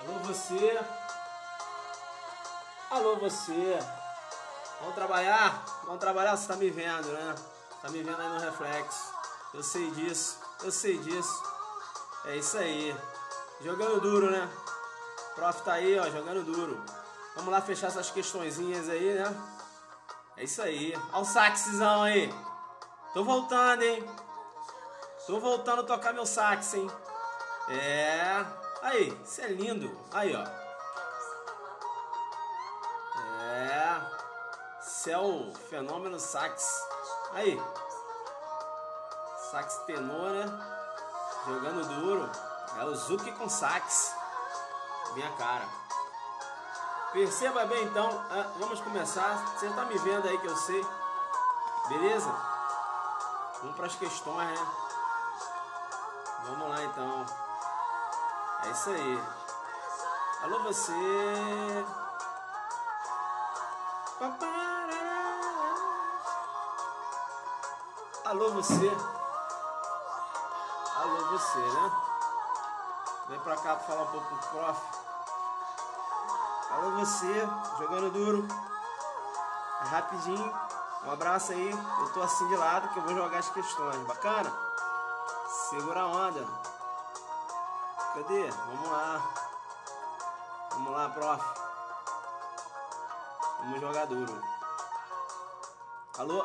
Alô você, alô você, vamos trabalhar, você tá me vendo, né? Tá me vendo aí no reflexo, eu sei disso, é isso aí, jogando duro, né? O prof tá aí, ó, jogando duro, vamos lá fechar essas questõezinhas aí, né? É isso aí, olha o saxzão aí, tô voltando, hein? Tô voltando a tocar meu sax, hein? Aí, isso é lindo. Aí, ó. Isso é o fenômeno sax. Aí. Sax tenor, né? Jogando duro. É o Zuki com sax. Minha cara. Perceba bem, então. Vamos começar. Você tá me vendo aí que eu sei. Beleza? Vamos para as questões, né? Vamos lá, então. É isso aí. Alô você. Alô você. Alô você, né? Vem pra cá pra falar um pouco com o prof. Alô você, jogando duro. É rapidinho. Um abraço aí. Eu tô assim de lado que eu vou jogar as questões. Bacana? Segura a onda. Cadê? Vamos lá. Vamos lá, prof. Vamos jogar duro. Alô?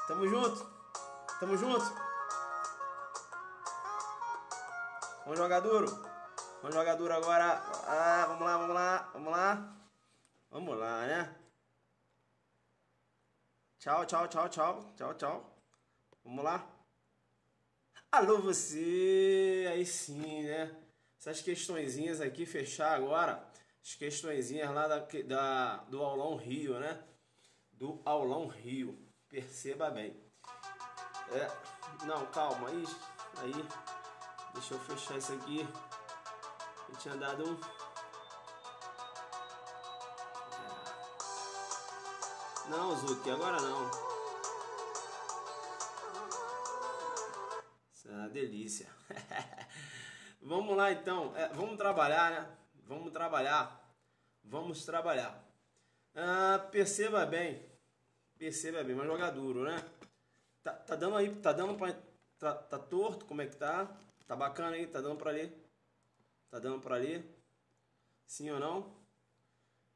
Tamo junto? Tamo junto? Vamos jogar duro? Vamos jogar duro agora. Vamos lá, vamos lá, vamos lá. Vamos lá, né? Tchau, tchau, tchau, tchau. Tchau, tchau. Vamos lá. Alô você. Aí sim, né? Essas questõezinhas aqui, fechar agora. As questõezinhas lá do Aulão Rio, né? Do Aulão Rio. Perceba bem. Não, calma. Aí. Deixa eu fechar isso aqui. Eu tinha dado um... Não, Zuki, agora não. Isso é uma delícia. Vamos lá, então. Vamos trabalhar, né? Vamos trabalhar. Vamos trabalhar. Perceba bem. Mas joga duro, né? Tá dando aí, tá dando pra... Tá torto, como é que tá? Tá bacana aí, tá dando pra ler? Tá dando pra ler? Sim ou não?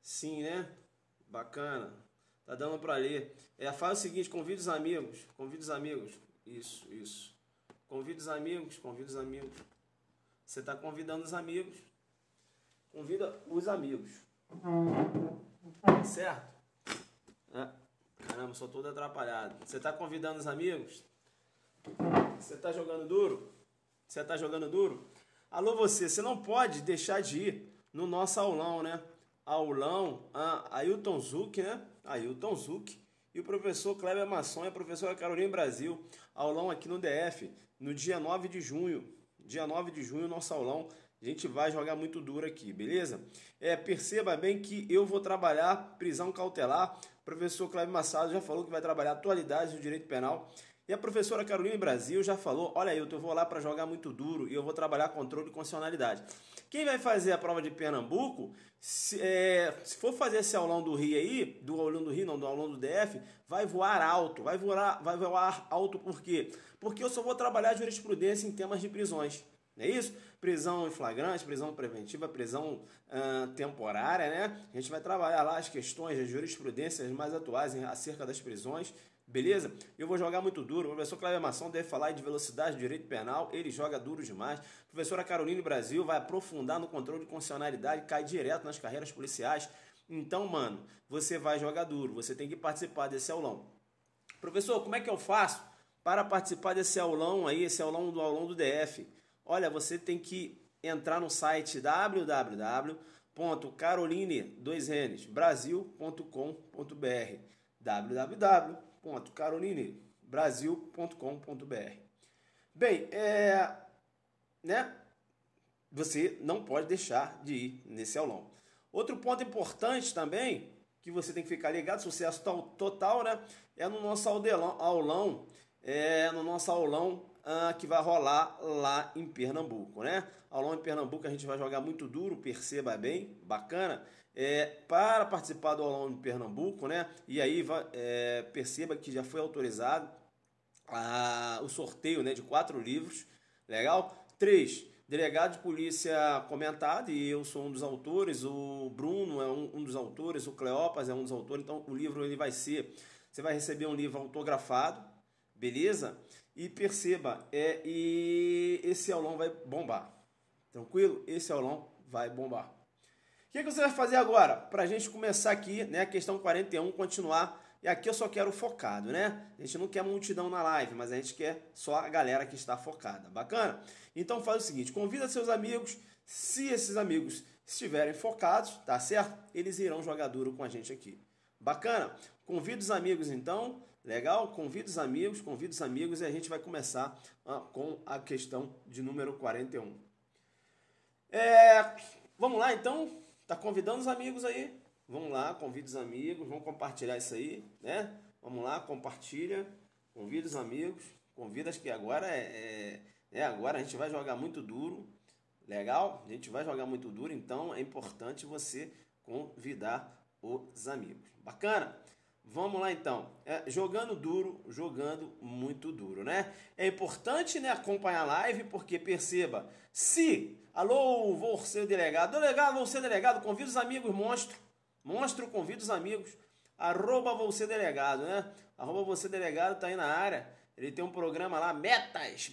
Sim, né? Bacana. Tá dando para ler. Faz o seguinte, convide os amigos. Convide os amigos. Isso. Convide os amigos, convide os amigos. Você está convidando os amigos. Convida os amigos. Certo? Caramba, sou todo atrapalhado. Você está convidando os amigos? Você está jogando duro? Você está jogando duro? Alô, você não pode deixar de ir no nosso aulão, né? Aulão, Ailton Zuc, né? Ailton Zuc. E o professor Kleber Masson e a professora Carolina Brasil. Aulão aqui no DF, no dia 9 de junho. Dia 9 de junho, nosso aulão. A gente vai jogar muito duro aqui, beleza? Perceba bem que eu vou trabalhar prisão cautelar. O professor Kleber Massado já falou que vai trabalhar atualidades do direito penal. E a professora Carolina Brasil já falou, olha, eu vou lá para jogar muito duro e eu vou trabalhar controle de constitucionalidade. Quem vai fazer a prova de Pernambuco, se for fazer esse aulão do Rio aí, do aulão do Rio, não, do aulão do DF, vai voar alto. Vai voar alto por quê? Porque eu só vou trabalhar jurisprudência em temas de prisões. Não é isso? Prisão em flagrante, prisão preventiva, prisão temporária, né? A gente vai trabalhar lá as questões, as jurisprudências mais atuais acerca das prisões, beleza? Eu vou jogar muito duro. O professor Cláudio Mação deve falar de velocidade do direito penal, ele joga duro demais. A professora Caroline Brasil vai aprofundar no controle de constitucionalidade, cai direto nas carreiras policiais. Então, mano, você vai jogar duro, você tem que participar desse aulão. Professor, como é que eu faço para participar desse aulão aí, esse aulão do DF? Olha, você tem que entrar no site www.caroline2nsbrasil.com.br www.carolinebrasil.com.br. Bem, né? Você não pode deixar de ir nesse aulão. Outro ponto importante também, que você tem que ficar ligado, sucesso total, né? É no nosso aulão, que vai rolar lá em Pernambuco, né? Aulão em Pernambuco a gente vai jogar muito duro, perceba bem, bacana. Para participar do aulão em Pernambuco, né? E aí perceba que já foi autorizado o sorteio, né, de 4 livros, legal? 3, delegado de polícia comentado, e eu sou um dos autores, o Bruno é um dos autores, o Cleopas é um dos autores, então o livro ele você vai receber um livro autografado, beleza? E perceba, e esse aulão vai bombar, tranquilo? Esse aulão vai bombar. O que você vai fazer agora? Para a gente começar aqui, né, a questão 41, continuar. E aqui eu só quero focado, né? A gente não quer multidão na live, mas a gente quer só a galera que está focada. Bacana? Então faz o seguinte, convida seus amigos. Se esses amigos estiverem focados, tá certo? Eles irão jogar duro com a gente aqui. Bacana? Convida os amigos então. Legal? Convida os amigos e a gente vai começar com a questão de número 41. Vamos lá então? Tá convidando os amigos aí? Vamos lá, convida os amigos, vamos compartilhar isso aí, né? Vamos lá, compartilha, convida os amigos, convida, acho que agora agora a gente vai jogar muito duro, legal? A gente vai jogar muito duro, então é importante você convidar os amigos. Bacana? Vamos lá então, jogando duro, jogando muito duro, né? É importante, né, acompanhar a live, porque perceba, alô, vou ser delegado, vou ser delegado, convida os amigos, monstro, convida os amigos, @vou ser delegado, né? @vou ser delegado tá aí na área, ele tem um programa lá, metas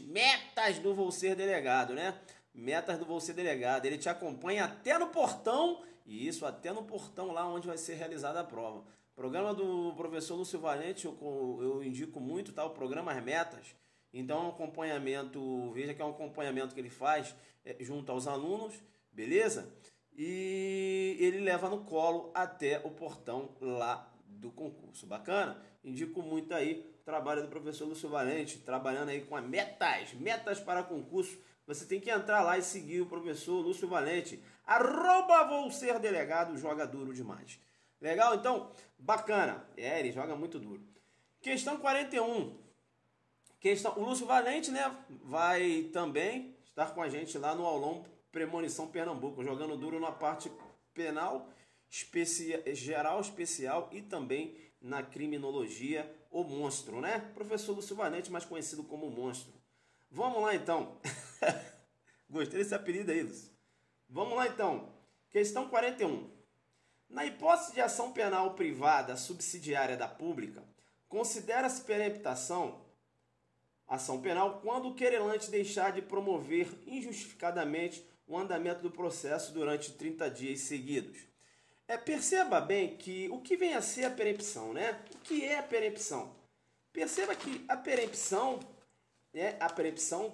do vou ser delegado, né? Metas do vou ser delegado, ele te acompanha até no portão, e isso até no portão lá onde vai ser realizada a prova. Programa do professor Lúcio Valente, eu indico muito, tá? O programa As Metas. Então, é um acompanhamento, veja que é um acompanhamento que ele faz junto aos alunos, beleza? E ele leva no colo até o portão lá do concurso. Bacana? Indico muito aí o trabalho do professor Lúcio Valente, trabalhando aí com as metas para concurso. Você tem que entrar lá e seguir o professor Lúcio Valente. @vou ser delegado, joga duro demais. Legal? Então, bacana. Ele joga muito duro. Questão 41. O Lúcio Valente, né, vai também estar com a gente lá no aulão Premonição Pernambuco, jogando duro na parte penal, geral, especial e também na criminologia, o monstro, né? Professor Lúcio Valente, mais conhecido como monstro. Vamos lá então. Gostei desse apelido aí, Lúcio. Vamos lá então. Questão 41. Na hipótese de ação penal privada subsidiária da pública, considera-se peremptação ação penal quando o querelante deixar de promover injustificadamente o andamento do processo durante 30 dias seguidos. Perceba bem que o que vem a ser a perempção, né? O que é a perempção? Perceba que a perempção,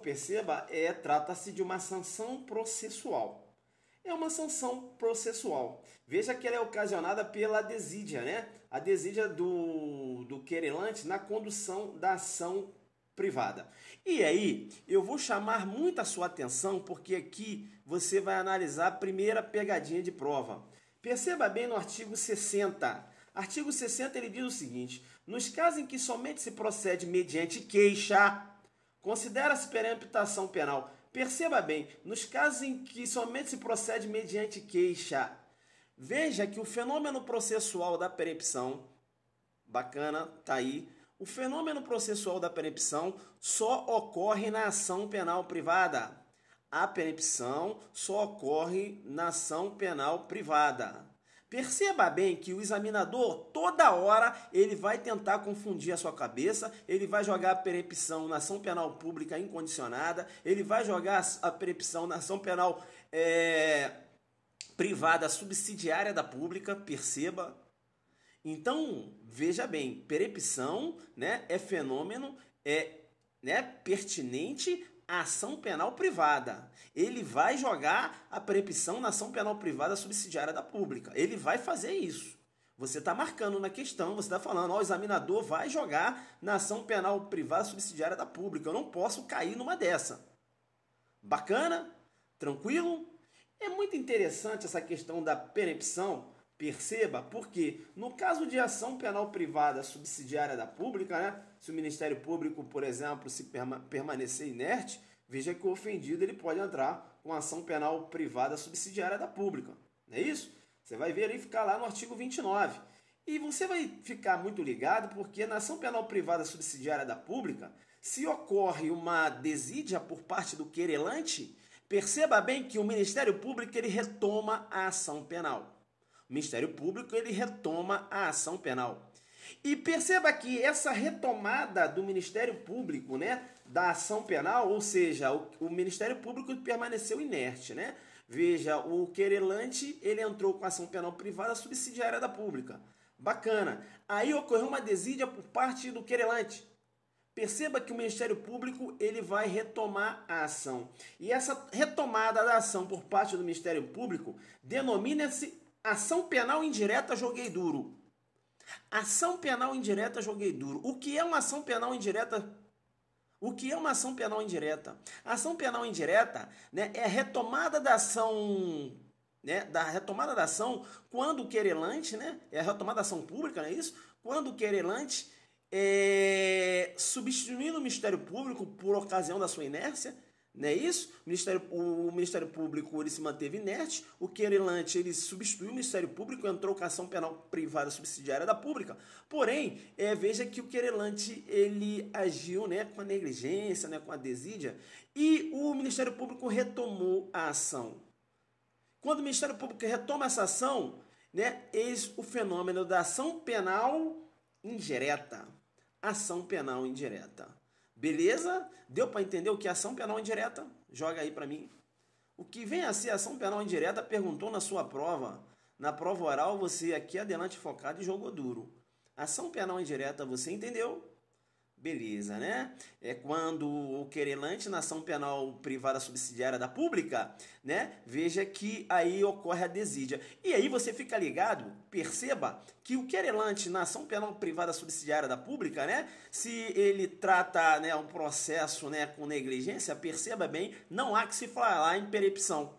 perceba, trata-se de uma sanção processual. É uma sanção processual. Veja que ela é ocasionada pela desídia, né? A desídia do querelante na condução da ação privada. E aí, eu vou chamar muito a sua atenção, porque aqui você vai analisar a primeira pegadinha de prova. Perceba bem no artigo 60. Artigo 60 ele diz o seguinte: nos casos em que somente se procede mediante queixa, considera-se peremptação penal. Perceba bem, nos casos em que somente se procede mediante queixa, veja que o fenômeno processual da perempção, bacana, tá aí, o fenômeno processual da perempção só ocorre na ação penal privada. A perempção só ocorre na ação penal privada. Perceba bem que o examinador, toda hora, ele vai tentar confundir a sua cabeça, ele vai jogar a perempção na ação penal pública incondicionada, ele vai jogar a perempção na ação penal privada subsidiária da pública, perceba. Então, veja bem, perempção, né, é fenômeno pertinente à ação penal privada. Ele vai jogar a perempção na ação penal privada subsidiária da pública. Ele vai fazer isso. Você está marcando na questão, você está falando, o examinador vai jogar na ação penal privada subsidiária da pública. Eu não posso cair numa dessa. Bacana? Tranquilo? É muito interessante essa questão da perempção. Perceba, porque no caso de ação penal privada subsidiária da pública, né, se o Ministério Público, por exemplo, se permanecer inerte, veja que o ofendido ele pode entrar com ação penal privada subsidiária da pública. Não é isso? Você vai ver aí, ficar lá no artigo 29. E você vai ficar muito ligado, porque na ação penal privada subsidiária da pública, se ocorre uma desídia por parte do querelante, perceba bem que o Ministério Público ele retoma a ação penal. O Ministério Público ele retoma a ação penal. E perceba que essa retomada do Ministério Público, né, da ação penal, ou seja, o Ministério Público permaneceu inerte, né? Veja, o querelante ele entrou com a ação penal privada subsidiária da pública. Bacana. Aí ocorreu uma desídia por parte do querelante. Perceba que o Ministério Público ele vai retomar a ação. E essa retomada da ação por parte do Ministério Público denomina-se ação penal indireta, joguei duro. Ação penal indireta, joguei duro. O que é uma ação penal indireta? O que é uma ação penal indireta? A ação penal indireta, né, é a retomada da ação, né, quando o querelante, né, é a retomada da ação pública, não é isso? Quando o querelante substituindo o Ministério Público por ocasião da sua inércia, não é isso? O Ministério Público ele se manteve inerte, o querelante ele substituiu o Ministério Público, entrou com a ação penal privada subsidiária da pública. Porém, veja que o querelante ele agiu, né, com a negligência, né, com a desídia, e o Ministério Público retomou a ação. Quando o Ministério Público retoma essa ação, né, eis o fenômeno da ação penal indireta. Ação penal indireta. Beleza? Deu para entender o que é ação penal indireta? Joga aí para mim. O que vem a ser ação penal indireta perguntou na sua prova. Na prova oral, você aqui adelante focado e jogou duro. Ação penal indireta, você entendeu? Beleza, né? É quando o querelante na ação penal privada subsidiária da pública, né? Veja que aí ocorre a desídia. E aí você fica ligado, perceba que o querelante na ação penal privada subsidiária da pública, né? Se ele trata, né, um processo, né, com negligência, perceba bem, não há que se falar em perempção.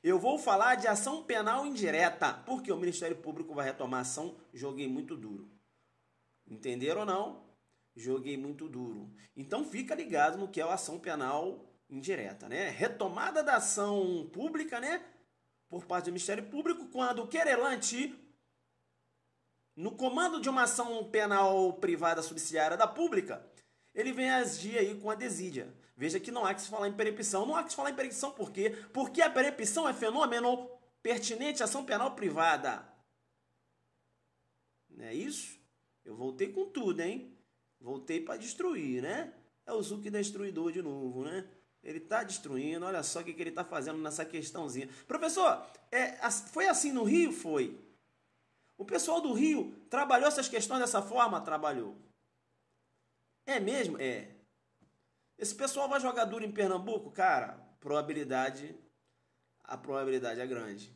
Eu vou falar de ação penal indireta, porque o Ministério Público vai retomar a ação, joguei muito duro. Entenderam ou não? Joguei muito duro. Então fica ligado no que é a ação penal indireta, né? Retomada da ação pública, né, por parte do Ministério Público, quando o querelante, no comando de uma ação penal privada subsidiária da pública, ele vem agir aí com a desídia. Veja que não há que se falar em perempção. Não há que se falar em perempção por quê? Porque a perempção é fenômeno pertinente à ação penal privada. é isso? Eu voltei com tudo, hein? Voltei para destruir, né? É o Zuki destruidor de novo, né? Ele está destruindo, olha só o que ele está fazendo nessa questãozinha. Professor, foi assim no Rio? Foi. O pessoal do Rio trabalhou essas questões dessa forma? Trabalhou. É mesmo? É. Esse pessoal vai jogar duro em Pernambuco? Cara, a probabilidade é grande.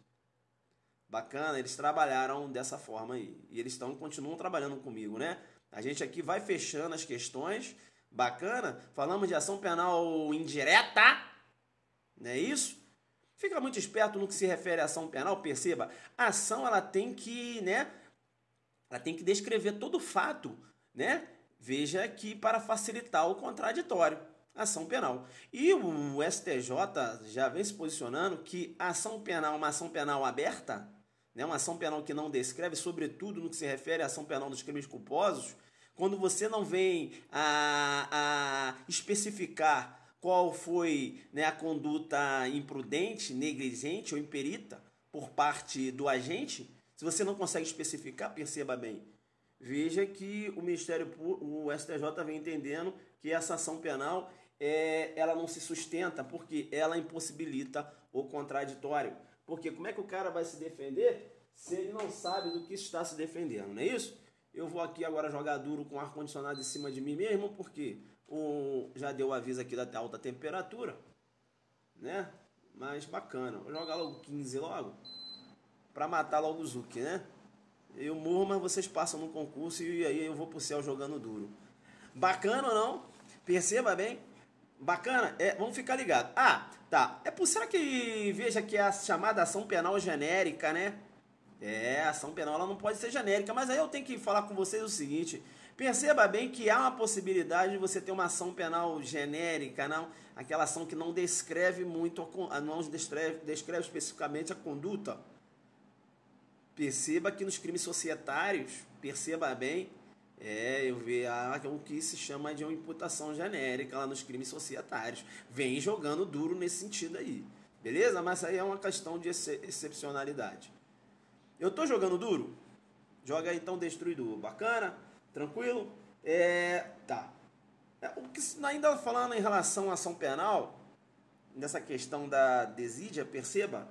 Bacana, eles trabalharam dessa forma aí. E eles continuam trabalhando comigo, né? A gente aqui vai fechando as questões. Bacana. Falamos de ação penal indireta. Não é isso? Fica muito esperto no que se refere à ação penal. Perceba, a ação ela tem que, né? Ela tem que descrever todo o fato, né? Veja que para facilitar o contraditório, ação penal. E o STJ já vem se posicionando que a ação penal, uma ação penal aberta, né, uma ação penal que não descreve, sobretudo no que se refere à ação penal dos crimes culposos, quando você não vem a especificar qual foi, né, a conduta imprudente, negligente ou imperita por parte do agente, se você não consegue especificar, perceba bem, veja que o STJ vem entendendo que essa ação penal ela não se sustenta porque ela impossibilita o contraditório. Porque como é que o cara vai se defender se ele não sabe do que está se defendendo, não é isso? Eu vou aqui agora jogar duro com o ar-condicionado em cima de mim mesmo, porque já deu o aviso aqui da alta temperatura, né? Mas bacana. Vou jogar logo 15 logo, pra matar logo o Zuki, né? Eu morro, mas vocês passam no concurso e aí eu vou pro céu jogando duro. Bacana ou não? Perceba bem. Bacana? Vamos ficar ligados. Ah, tá. Será que veja que é a chamada ação penal genérica, né? A ação penal ela não pode ser genérica, mas aí eu tenho que falar com vocês o seguinte. Perceba bem que há uma possibilidade de você ter uma ação penal genérica, não? Aquela ação que não descreve muito, não descreve especificamente a conduta. Perceba que nos crimes societários, perceba bem, eu vejo o que se chama de uma imputação genérica lá nos crimes societários. Vem jogando duro nesse sentido aí, beleza? Mas aí é uma questão de excepcionalidade. Eu tô jogando duro? Joga aí então destruidor. Bacana? Tranquilo? Tá. Ainda falando em relação à ação penal, nessa questão da desídia, perceba,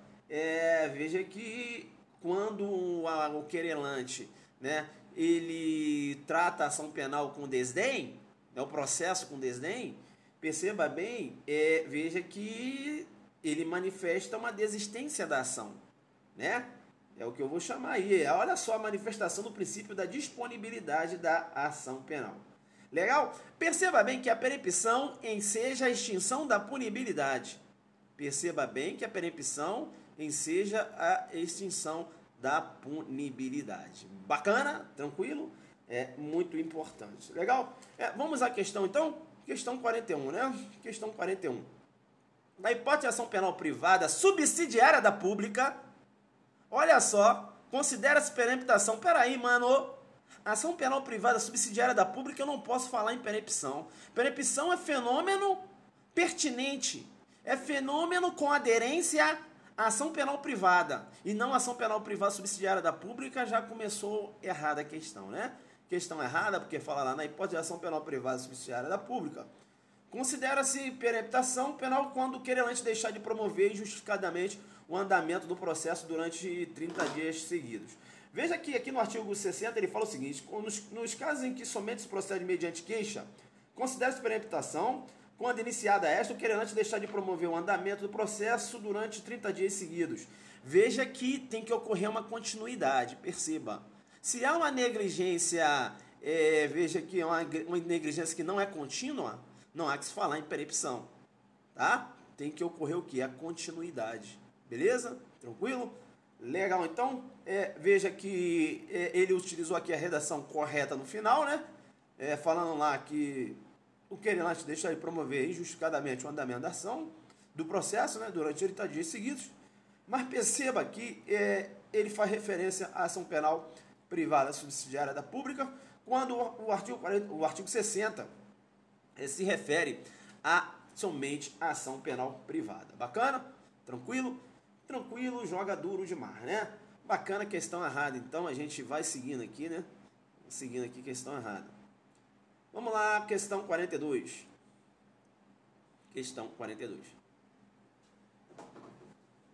veja que quando o querelante, né, ele trata a ação penal com desdém, né, o processo com desdém, perceba bem, veja que ele manifesta uma desistência da ação, né? É o que eu vou chamar aí. Olha só a manifestação do princípio da disponibilidade da ação penal. Legal? Perceba bem que a perempção enseja a extinção da punibilidade. Perceba bem que a perempção enseja a extinção da punibilidade. Bacana? Tranquilo? É muito importante. Legal? Vamos à questão então? Questão 41, né? Questão 41. Na hipótese de ação penal privada subsidiária da pública, olha só, considera-se peremptação. Peraí, mano. Ação penal privada subsidiária da pública, eu não posso falar em perempção. Perempção é fenômeno pertinente. É fenômeno com aderência à ação penal privada. E não ação penal privada subsidiária da pública, já começou errada a questão, né? Questão errada, porque fala lá na hipótese de ação penal privada subsidiária da pública. Considera-se peremptação penal quando o querelante deixar de promover injustificadamente o andamento do processo durante 30 dias seguidos. Veja que aqui no artigo 60 ele fala o seguinte: nos casos em que somente se procede mediante queixa, considera-se peremptação quando iniciada esta, o querelante deixar de promover o andamento do processo durante 30 dias seguidos. Veja que tem que ocorrer uma continuidade, perceba. Se há uma negligência, veja que é uma negligência que não é contínua, não há que se falar em perempção, tá? Tem que ocorrer o que? A continuidade. Beleza? Tranquilo? Legal, então, veja que ele utilizou aqui a redação correta no final, né? Falando lá que o querelante deixa de promover injustificadamente o andamento da ação do processo, né, durante 30 dias seguidos. Mas perceba que ele faz referência à ação penal privada subsidiária da pública, quando o artigo 60 se refere somente à ação penal privada. Bacana? Tranquilo? Tranquilo, joga duro demais, né? Bacana, questão errada. Então a gente vai seguindo aqui, né? Seguindo aqui, questão errada. Vamos lá, questão 42. Questão 42.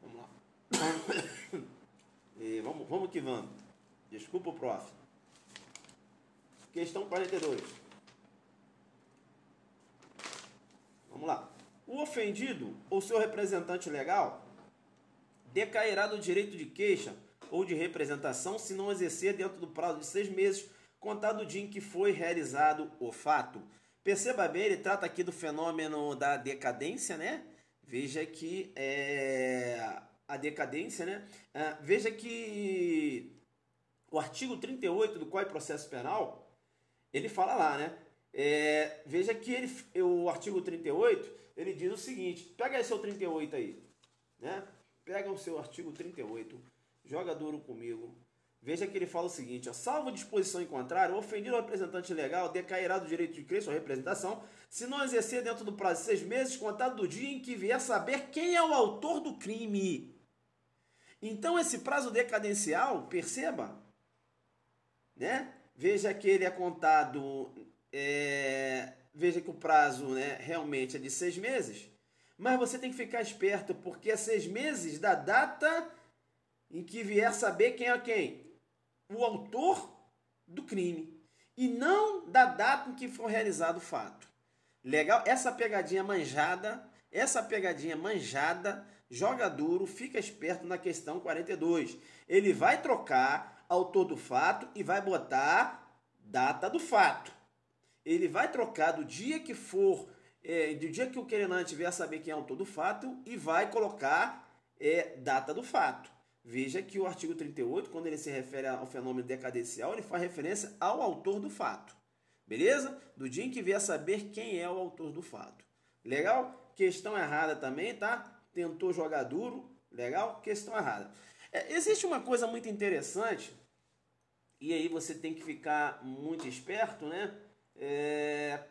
Vamos lá. E vamos que vamos. Desculpa o prof. Questão 42. Vamos lá. O ofendido ou seu representante legal decairá do direito de queixa ou de representação se não exercer dentro do prazo de 6 meses, contado o dia em que foi realizado o fato. Perceba bem, ele trata aqui do fenômeno da decadência, né? Veja que a decadência, né? Veja que o artigo 38 do Código de Processo Penal, ele fala lá, né? Veja que o artigo 38, ele diz o seguinte, pega aí seu 38 aí, né? Pega o seu artigo 38, joga duro comigo. Veja que ele fala o seguinte, ó, salvo disposição em contrário, o ofendido ou representante legal decairá do direito de queixa ou representação se não exercer dentro do prazo de 6 meses, contado do dia em que vier saber quem é o autor do crime. Então, esse prazo decadencial, perceba, né? Veja que ele é contado, veja que o prazo, né, realmente é de 6 meses, mas você tem que ficar esperto, porque é 6 meses da data em que vier saber quem é quem? O autor do crime. E não da data em que foi realizado o fato. Legal? Essa pegadinha manjada, joga duro, fica esperto na questão 42. Ele vai trocar autor do fato e vai botar data do fato. Ele vai trocar do dia que for, do dia que o querelante vier saber quem é o autor do fato e vai colocar data do fato. Veja que o artigo 38, quando ele se refere ao fenômeno decadencial, ele faz referência ao autor do fato. Beleza? Do dia em que vier saber quem é o autor do fato. Legal? Questão errada também, tá? Tentou jogar duro. Legal? Questão errada. Existe uma coisa muito interessante, e aí você tem que ficar muito esperto, né?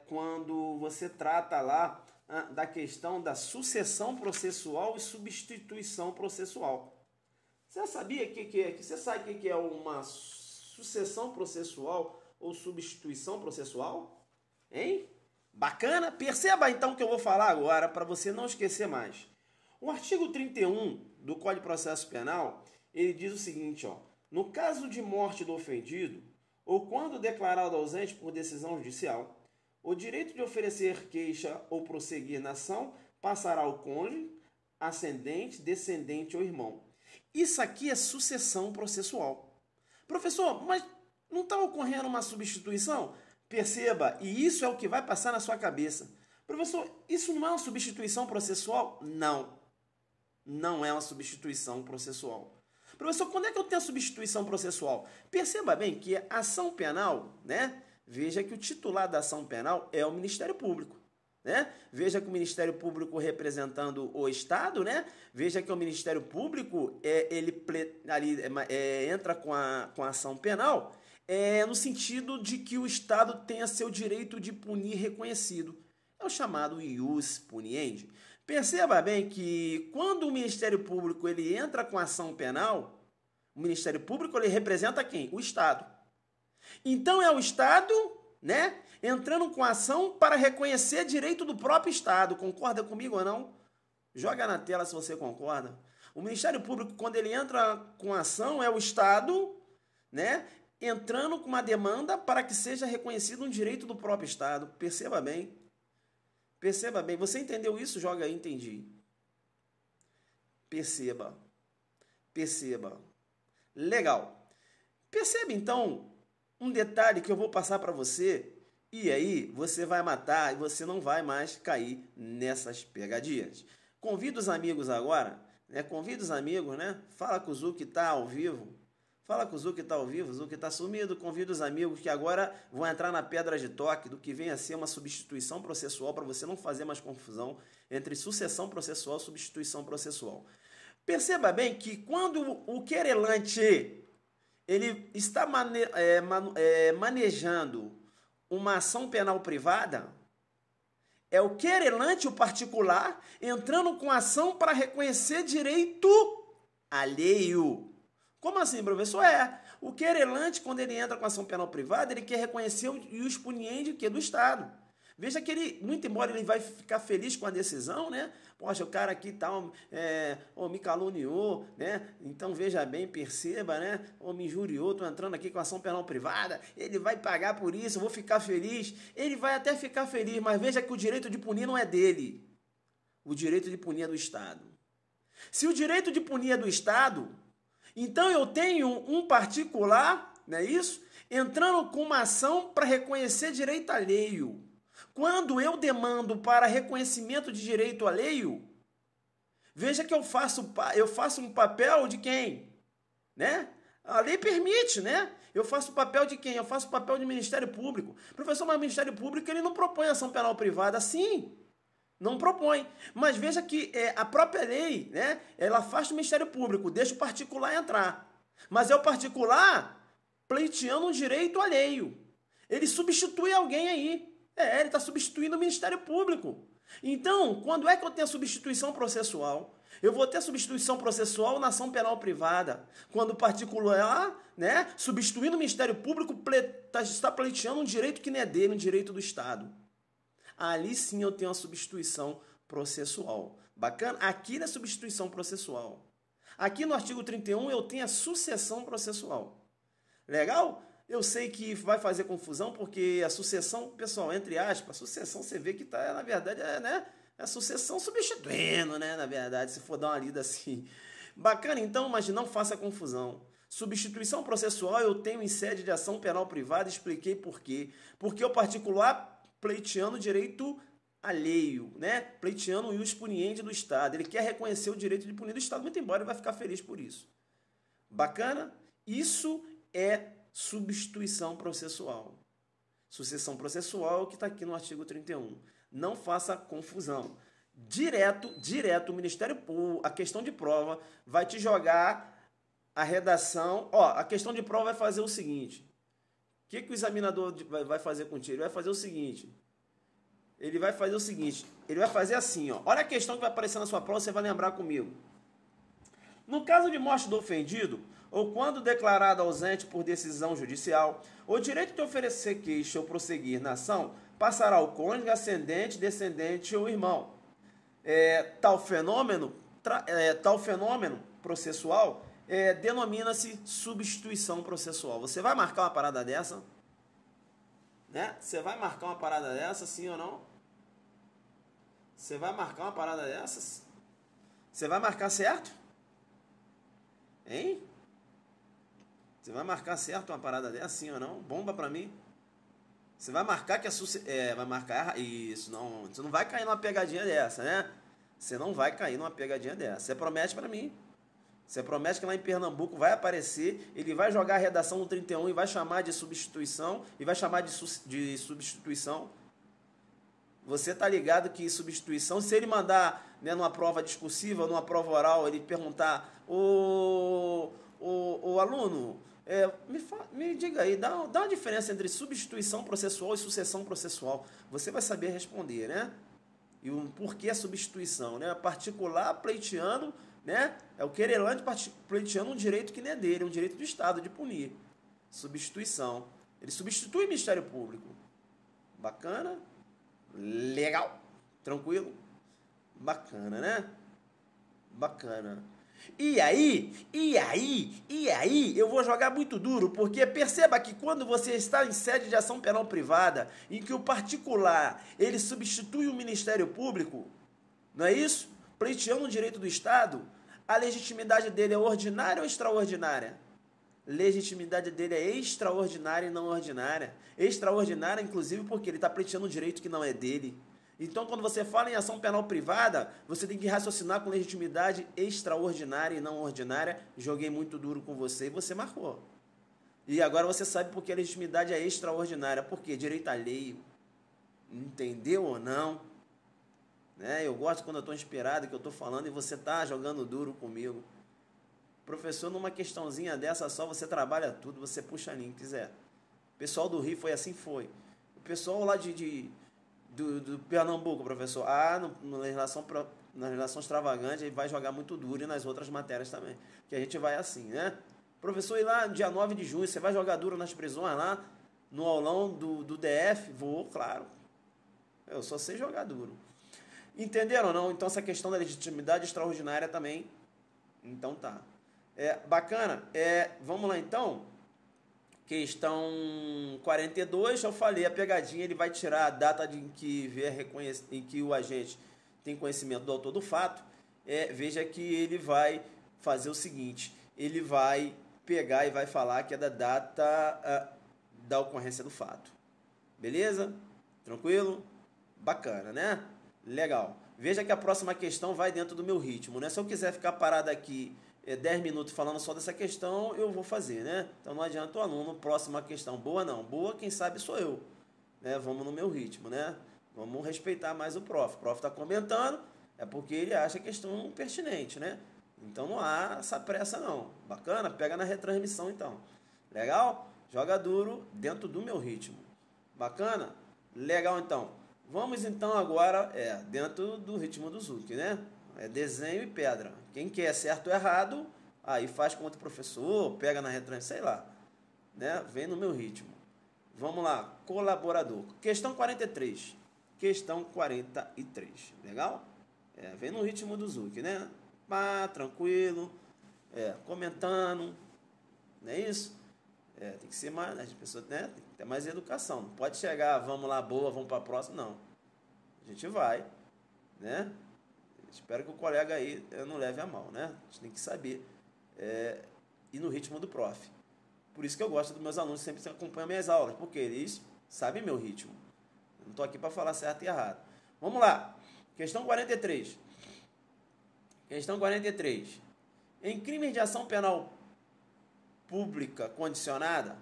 Quando você trata lá da questão da sucessão processual e substituição processual. Você sabia você sabe o que é uma sucessão processual ou substituição processual? Hein? Bacana? Perceba então o que eu vou falar agora para você não esquecer mais. O artigo 31 do Código de Processo Penal, ele diz o seguinte, ó, no caso de morte do ofendido ou quando declarado ausente por decisão judicial, o direito de oferecer queixa ou prosseguir na ação passará ao cônjuge, ascendente, descendente ou irmão. Isso aqui é sucessão processual. Professor, mas não está ocorrendo uma substituição? Perceba, e isso é o que vai passar na sua cabeça. Professor, isso não é uma substituição processual? Não, não é uma substituição processual. Professor, quando é que eu tenho a substituição processual? Perceba bem que a ação penal, né? Veja que o titular da ação penal é o Ministério Público. Né? Veja que o Ministério Público representando o Estado, né? Veja que o Ministério Público entra com a ação penal no sentido de que o Estado tenha seu direito de punir reconhecido. É o chamado ius puniendi. Perceba bem que quando o Ministério Público ele entra com a ação penal, o Ministério Público ele representa quem? O Estado. Então é o Estado, né, entrando com a ação para reconhecer direito do próprio Estado. Concorda comigo ou não? Joga na tela se você concorda. O Ministério Público, quando ele entra com a ação, é o Estado, né, entrando com uma demanda para que seja reconhecido um direito do próprio Estado. Perceba bem. Perceba bem. Você entendeu isso? Joga aí, entendi. Perceba. Perceba. Legal. Perceba, então, um detalhe que eu vou passar para você, e aí você vai matar e você não vai mais cair nessas pegadinhas. Convido os amigos agora, né? Convido os amigos, né? Fala com o Zu que está ao vivo. Fala com o Zu que está ao vivo, o Zu que está sumido. Convido os amigos que agora vão entrar na pedra de toque do que vem a ser uma substituição processual para você não fazer mais confusão entre sucessão processual e substituição processual. Perceba bem que quando o querelante ele está manejando uma ação penal privada, é o querelante, o particular, entrando com ação para reconhecer direito alheio. Como assim, professor? O querelante, quando ele entra com ação penal privada, ele quer reconhecer o ius puniendi do Estado. Veja que ele, muito embora ele vai ficar feliz com a decisão, né? Poxa, o cara aqui tal, me caluniou, né? Então veja bem, perceba, né? Ou me injuriou, tô entrando aqui com ação penal privada, ele vai pagar por isso, eu vou ficar feliz. Ele vai até ficar feliz, mas veja que o direito de punir não é dele. O direito de punir é do Estado. Se o direito de punir é do Estado, então eu tenho um particular, não é isso? Entrando com uma ação para reconhecer direito alheio. Quando eu demando para reconhecimento de direito alheio, veja que eu faço um papel de quem? Né? A lei permite, né? Eu faço o papel de quem? Eu faço o papel de Ministério Público. Professor, mas o Ministério Público ele não propõe ação penal privada, sim. Não propõe. Mas veja que a própria lei, né? Ela afasta o Ministério Público, deixa o particular entrar. Mas é o particular pleiteando um direito alheio. Ele substitui alguém aí. Ele está substituindo o Ministério Público. Então, quando é que eu tenho a substituição processual? Eu vou ter a substituição processual na ação penal privada. Quando o particular, né, substituindo o Ministério Público, está pleiteando um direito que não é dele, um direito do Estado. Ali sim eu tenho a substituição processual. Bacana? Aqui na substituição processual. Aqui no artigo 31 eu tenho a sucessão processual. Legal? Eu sei que vai fazer confusão, porque a sucessão, pessoal, entre aspas, a sucessão você vê que está, na verdade, né? A sucessão substituindo, né? Na verdade, se for dar uma lida assim. Bacana, então, mas não faça confusão. Substituição processual eu tenho em sede de ação penal privada, expliquei por quê. Porque o particular pleiteando direito alheio, né? Pleiteando o ius puniendi do Estado. Ele quer reconhecer o direito de punir do Estado, muito embora ele vai ficar feliz por isso. Bacana? Isso é substituição processual. Sucessão processual é o que está aqui no artigo 31. Não faça confusão. Direto, o Ministério Público, a questão de prova, vai te jogar a redação. A questão de prova vai fazer o seguinte. O que o examinador vai fazer contigo? Ele vai fazer o seguinte. Ele vai fazer assim, ó. Olha a questão que vai aparecer na sua prova, você vai lembrar comigo. No caso de morte do ofendido, ou quando declarado ausente por decisão judicial, o direito de oferecer queixa ou prosseguir na ação passará ao cônjuge, ascendente, descendente ou irmão. Tal fenômeno processual denomina-se substituição processual. Você vai marcar uma parada dessa? Né? Você vai marcar uma parada dessa, sim ou não? Você vai marcar uma parada dessas? Você vai marcar certo? Hein? Você vai marcar certo uma parada dessa, sim ou não? Bomba pra mim. Você vai marcar que vai marcar isso, não. Você não vai cair numa pegadinha dessa, né? Você não vai cair numa pegadinha dessa. Você promete pra mim. Você promete que lá em Pernambuco vai aparecer, ele vai jogar a redação no 31 e vai chamar de substituição, e vai chamar de substituição. Você tá ligado que substituição, se ele mandar, né, numa prova discursiva, numa prova oral, ele perguntar, o aluno, me diga aí, dá uma diferença entre substituição processual e sucessão processual. Você vai saber responder, né? E o porquê a substituição, né? Particular pleiteando, né? É o querelante pleiteando um direito que não é dele, um direito do Estado de punir. Substituição. Ele substitui o Ministério Público. Bacana? Legal? Tranquilo? Bacana, né? Bacana. E aí, eu vou jogar muito duro, porque perceba que quando você está em sede de ação penal privada, em que o particular, ele substitui o Ministério Público, não é isso? Pleiteando o direito do Estado, a legitimidade dele é ordinária ou extraordinária? Legitimidade dele é extraordinária e não ordinária. Extraordinária, inclusive, porque ele está pleiteando um direito que não é dele. Então, quando você fala em ação penal privada, você tem que raciocinar com legitimidade extraordinária e não ordinária. Joguei muito duro com você e você marcou. E agora você sabe por que a legitimidade é extraordinária. Por quê? Direito alheio. Entendeu ou não? Né? Eu gosto quando eu estou inspirado, que eu estou falando e você está jogando duro comigo. Professor, numa questãozinha dessa só, você trabalha tudo, você puxa a linha, quiser. O pessoal do Rio foi assim, foi. O pessoal lá do Pernambuco, professor, na legislação extravagante, ele vai jogar muito duro e nas outras matérias também. Que a gente vai assim, né? Professor, e lá no dia 9 de junho, você vai jogar duro nas prisões lá, no aulão do DF? Vou, claro. Eu só sei jogar duro. Entenderam ou não? Então essa questão da legitimidade extraordinária também. Então tá. Bacana. Vamos lá então. Questão 42, eu falei, a pegadinha ele vai tirar a data em que o agente tem conhecimento do autor do fato. Veja que ele vai fazer o seguinte, ele vai pegar e vai falar que é da data da ocorrência do fato. Beleza? Tranquilo? Bacana, né? Legal. Veja que a próxima questão vai dentro do meu ritmo, né? Se eu quiser ficar parado aqui 10 minutos falando só dessa questão, eu vou fazer, né? Então não adianta o aluno, próxima questão, boa não. Boa, quem sabe sou eu. Né? Vamos no meu ritmo, né? Vamos respeitar mais o prof. O prof está comentando, é porque ele acha a questão pertinente, né? Então não há essa pressa não. Bacana? Pega na retransmissão então. Legal? Joga duro dentro do meu ritmo. Bacana? Legal então. Vamos então agora, dentro do ritmo do Zuki, né? Desenho e pedra. Quem quer certo ou errado, aí faz com outro professor, pega na retransmissão, sei lá. Né? Vem no meu ritmo. Vamos lá, colaborador. Questão 43. Questão 43. Legal? Vem no ritmo do Zuki, né? Tranquilo. Comentando. Não é isso? Tem que ser mais, as pessoas, né? Tem que ter mais educação. Não pode chegar, vamos lá, boa, vamos para a próxima. Não. A gente vai, né? Espero que o colega aí não leve a mal, né? A gente tem que saber ir no ritmo do prof. Por isso que eu gosto dos meus alunos sempre que acompanham minhas aulas, porque eles sabem meu ritmo. Eu não estou aqui para falar certo e errado. Vamos lá. Questão 43. Questão 43. Em crimes de ação penal pública condicionada,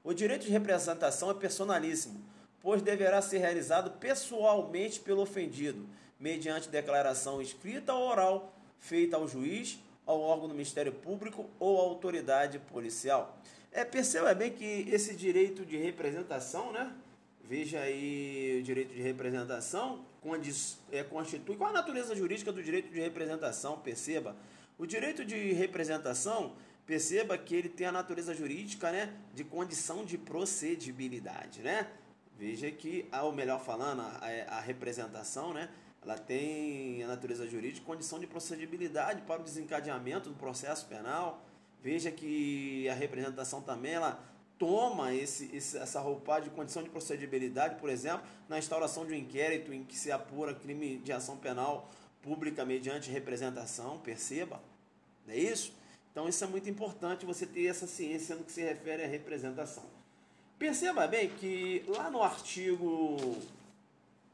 o direito de representação é personalíssimo, pois deverá ser realizado pessoalmente pelo ofendido, mediante declaração escrita ou oral, feita ao juiz, ao órgão do Ministério Público ou à autoridade policial. Perceba bem que esse direito de representação, né? Veja aí o direito de representação constitui. Qual a natureza jurídica do direito de representação? Perceba. O direito de representação, perceba que ele tem a natureza jurídica, né, de condição de procedibilidade, né? Veja que, ou melhor falando, a representação, né, ela tem a natureza jurídica de condição de procedibilidade para o desencadeamento do processo penal. Veja que a representação também, ela toma essa roupagem de condição de procedibilidade, por exemplo, na instauração de um inquérito em que se apura crime de ação penal pública mediante representação, perceba, não é isso? Então isso é muito importante, você ter essa ciência no que se refere à representação. Perceba bem que lá no artigo,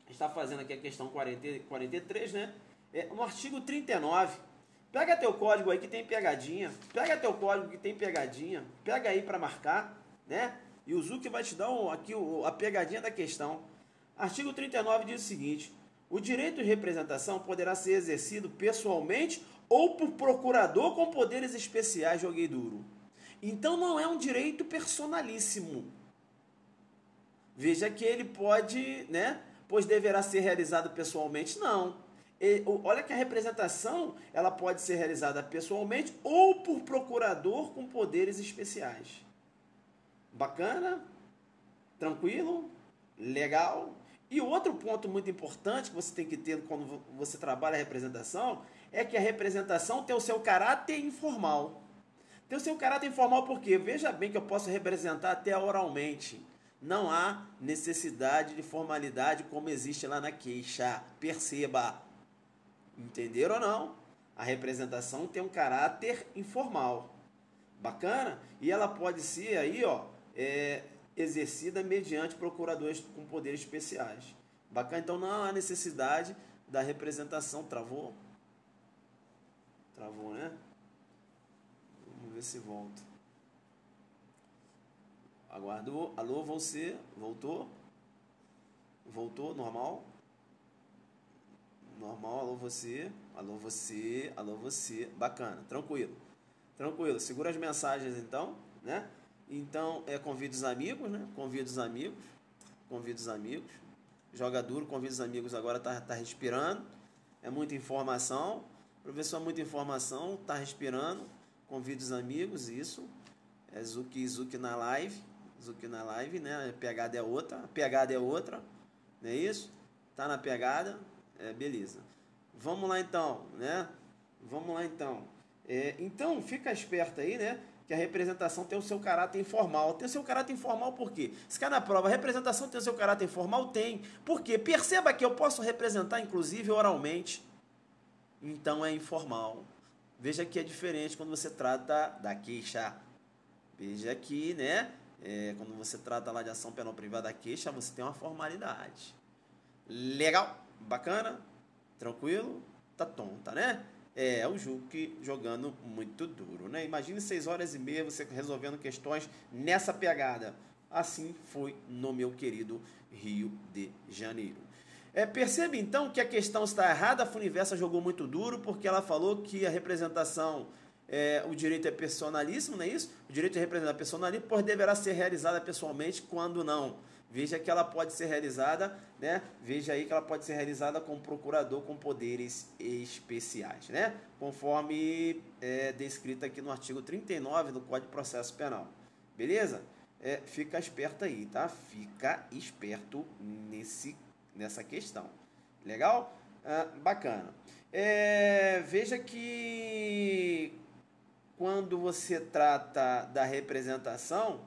está fazendo aqui a questão 43, né? No artigo 39, pega teu código aí que tem pegadinha, pega aí para marcar, né? E o Zuki vai te dar aqui a pegadinha da questão. Artigo 39 diz o seguinte: o direito de representação poderá ser exercido pessoalmente ou por procurador com poderes especiais, joguei duro. Então não é um direito personalíssimo. Veja que ele pode, né? Pois deverá ser realizado pessoalmente, não. Olha que a representação, ela pode ser realizada pessoalmente ou por procurador com poderes especiais. Bacana? Tranquilo? Legal? E outro ponto muito importante que você tem que ter quando você trabalha a representação é que a representação tem o seu caráter informal. Tem o seu caráter informal porque, veja bem que eu posso representar até oralmente. Não há necessidade de formalidade como existe lá na queixa. Perceba. Entenderam ou não? A representação tem um caráter informal. Bacana? E ela pode ser aí, exercida mediante procuradores com poderes especiais. Bacana? Então não há necessidade da representação. Travou? Travou, né? Vamos ver se volta. Aguardou. Alô, você? Voltou? Voltou? Normal? Normal, alô você? Alô você? Alô você? Bacana, tranquilo. Tranquilo. Segura as mensagens então, né? Então, convida os amigos, né? Convida os amigos. Convida os amigos. Joga duro, convida os amigos agora, tá respirando. É muita informação. Professor, muita informação, tá respirando. convide os amigos, isso. É Zuki na live. Zuki na live, né? A pegada é outra. Não é isso? Tá na pegada? Beleza. Vamos lá então, né? Então, fica esperto aí, né? Que a representação tem o seu caráter informal. Tem o seu caráter informal por quê? Se cai na prova, a representação tem o seu caráter informal? Tem. Por quê? Perceba que eu posso representar, inclusive, oralmente. Então, é informal. Veja que é diferente quando você trata da queixa. Veja que, né? Quando você trata lá de ação penal privada da queixa, você tem uma formalidade. Legal? Bacana? Tranquilo? Tá tonta, né? O Juque jogando muito duro, né? Imagine 6 horas e meia você resolvendo questões nessa pegada. Assim foi no meu querido Rio de Janeiro. Percebe então que a questão está errada. A Funiversa jogou muito duro porque ela falou que a representação, o direito é personalíssimo, não é isso? O direito de representar personalíssimo, pois deverá ser realizada pessoalmente quando não. Veja que ela pode ser realizada, né? Veja aí que ela pode ser realizada com procurador com poderes especiais, né? Conforme descrito aqui no artigo 39 do Código de Processo Penal. Beleza? Fica esperto aí, tá? Fica esperto nessa questão. Legal? Bacana. Veja que quando você trata da representação,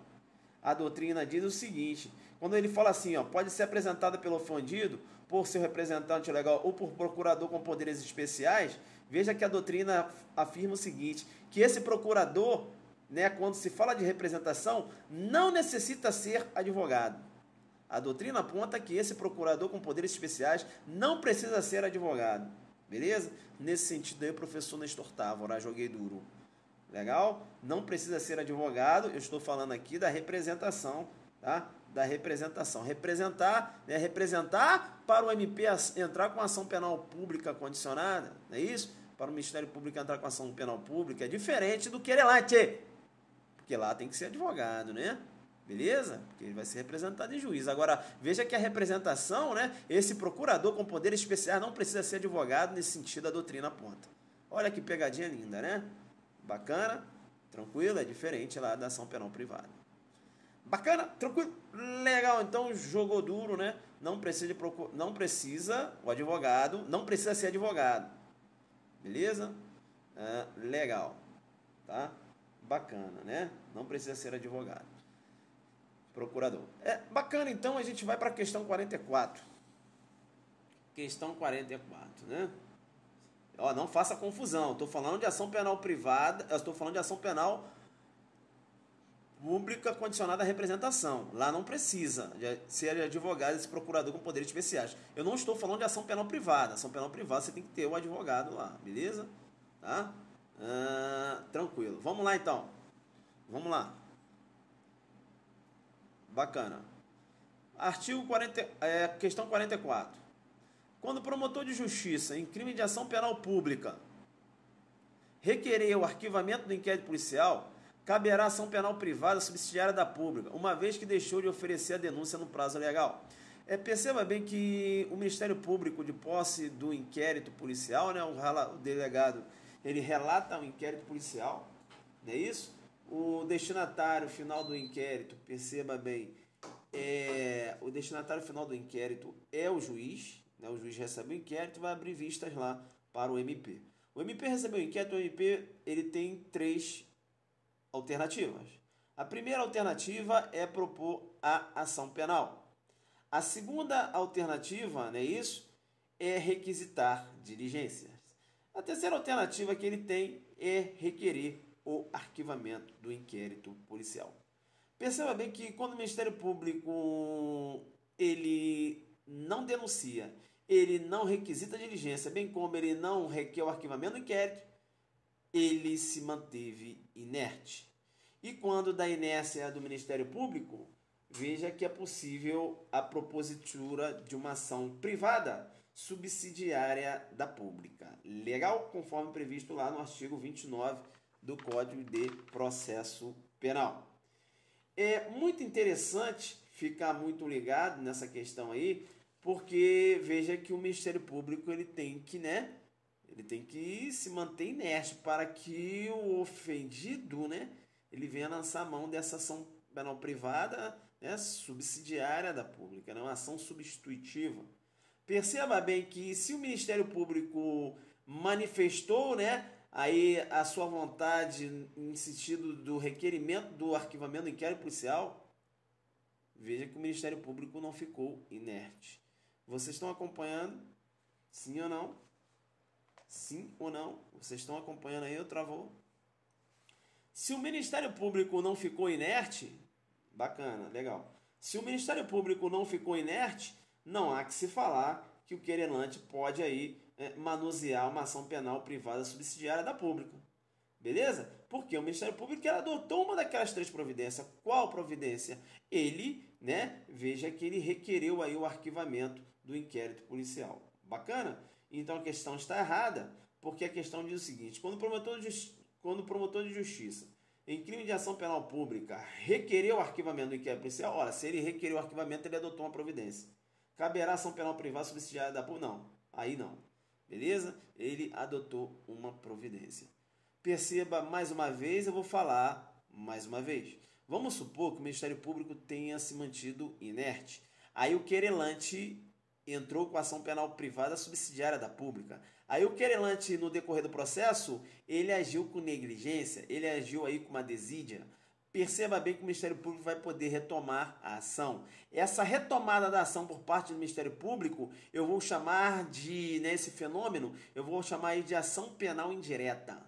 a doutrina diz o seguinte: quando ele fala assim, pode ser apresentada pelo ofendido, por seu representante legal ou por procurador com poderes especiais, veja que a doutrina afirma o seguinte, que esse procurador, né, quando se fala de representação, não necessita ser advogado. A doutrina aponta que esse procurador com poderes especiais não precisa ser advogado. Beleza? Nesse sentido aí, o professor Nestor Távora, joguei duro. Legal? Não precisa ser advogado, eu estou falando aqui da representação, tá? Da representação. Representar, né? Representar para o MP entrar com ação penal pública condicionada, não é isso? Para o Ministério Público entrar com ação penal pública é diferente do querelante, porque lá tem que ser advogado, né? Beleza? Porque ele vai ser representado em juiz. Agora, veja que a representação, né? Esse procurador com poderes especiais não precisa ser advogado, nesse sentido a doutrina aponta. Olha que pegadinha linda, né? Bacana, tranquilo, é diferente lá da ação penal privada. Bacana, tranquilo, legal, então jogou duro, né? Não precisa o advogado, não precisa ser advogado. Beleza? Legal, tá? Bacana, né? Não precisa ser advogado. Procurador. Bacana, então a gente vai para a questão 44. Questão 44, né? Não faça confusão, estou falando de ação penal privada, estou falando de ação penal pública condicionada à representação. Lá não precisa ser advogado esse procurador com poderes especiais. Eu não estou falando de ação penal privada. Ação penal privada você tem que ter o advogado lá, beleza? Tá? Tranquilo. Vamos lá então. Vamos lá. Bacana. Artigo 40, questão 44. Quando o promotor de justiça em crime de ação penal pública requerer o arquivamento do inquérito policial, caberá ação penal privada subsidiária da pública, uma vez que deixou de oferecer a denúncia no prazo legal. Perceba bem que o Ministério Público, de posse do inquérito policial, né, o delegado, ele relata o inquérito policial, não é isso? O destinatário final do inquérito, perceba bem, o destinatário final do inquérito é o juiz, né? O juiz recebe o inquérito e vai abrir vistas lá para o MP. O MP recebeu o inquérito, o MP ele tem 3 alternativas. A primeira alternativa é propor a ação penal. A segunda alternativa, não é isso? É requisitar diligências. A terceira alternativa que ele tem é requerer o arquivamento do inquérito policial. Perceba bem que quando o Ministério Público ele não denuncia, ele não requisita diligência, bem como ele não requer o arquivamento do inquérito, ele se manteve inerte. E quando da inércia do Ministério Público, veja que é possível a propositura de uma ação privada subsidiária da pública. Legal? Conforme previsto lá no artigo 29 do Código de Processo Penal. É muito interessante ficar muito ligado nessa questão aí, porque veja que o Ministério Público ele tem que Ele tem que se manter inerte para que o ofendido, né, ele venha lançar mão dessa ação penal privada, né, subsidiária da pública, né, uma ação substitutiva. Perceba bem que se o Ministério Público manifestou, né, aí a sua vontade em sentido do requerimento do arquivamento do inquérito policial, veja que o Ministério Público não ficou inerte. Vocês estão acompanhando? Sim ou não? Sim ou não? Vocês estão acompanhando aí ou travou? Se o Ministério Público não ficou inerte, bacana, legal. Se o Ministério Público não ficou inerte, não há que se falar que o querelante pode aí manusear uma ação penal privada subsidiária da pública. Beleza? Porque o Ministério Público adotou uma daquelas 3 providências. Qual providência? Ele, né, veja que ele requereu aí o arquivamento do inquérito policial. Bacana? Então a questão está errada, porque a questão diz o seguinte: quando o promotor de justiça, em crime de ação penal pública, requereu o arquivamento do inquérito policial, ora, se ele requereu o arquivamento, ele adotou uma providência. Caberá ação penal privada subsidiária da pública? Não. Aí não. Beleza? Ele adotou uma providência. Perceba mais uma vez, eu vou falar mais uma vez. Vamos supor que o Ministério Público tenha se mantido inerte. Aí o querelante entrou com a ação penal privada subsidiária da pública. Aí o querelante, no decorrer do processo, ele agiu com negligência, ele agiu aí com uma desídia. Perceba bem que o Ministério Público vai poder retomar a ação. Essa retomada da ação por parte do Ministério Público, eu vou chamar de, nesse fenômeno, eu vou chamar aí de ação penal indireta.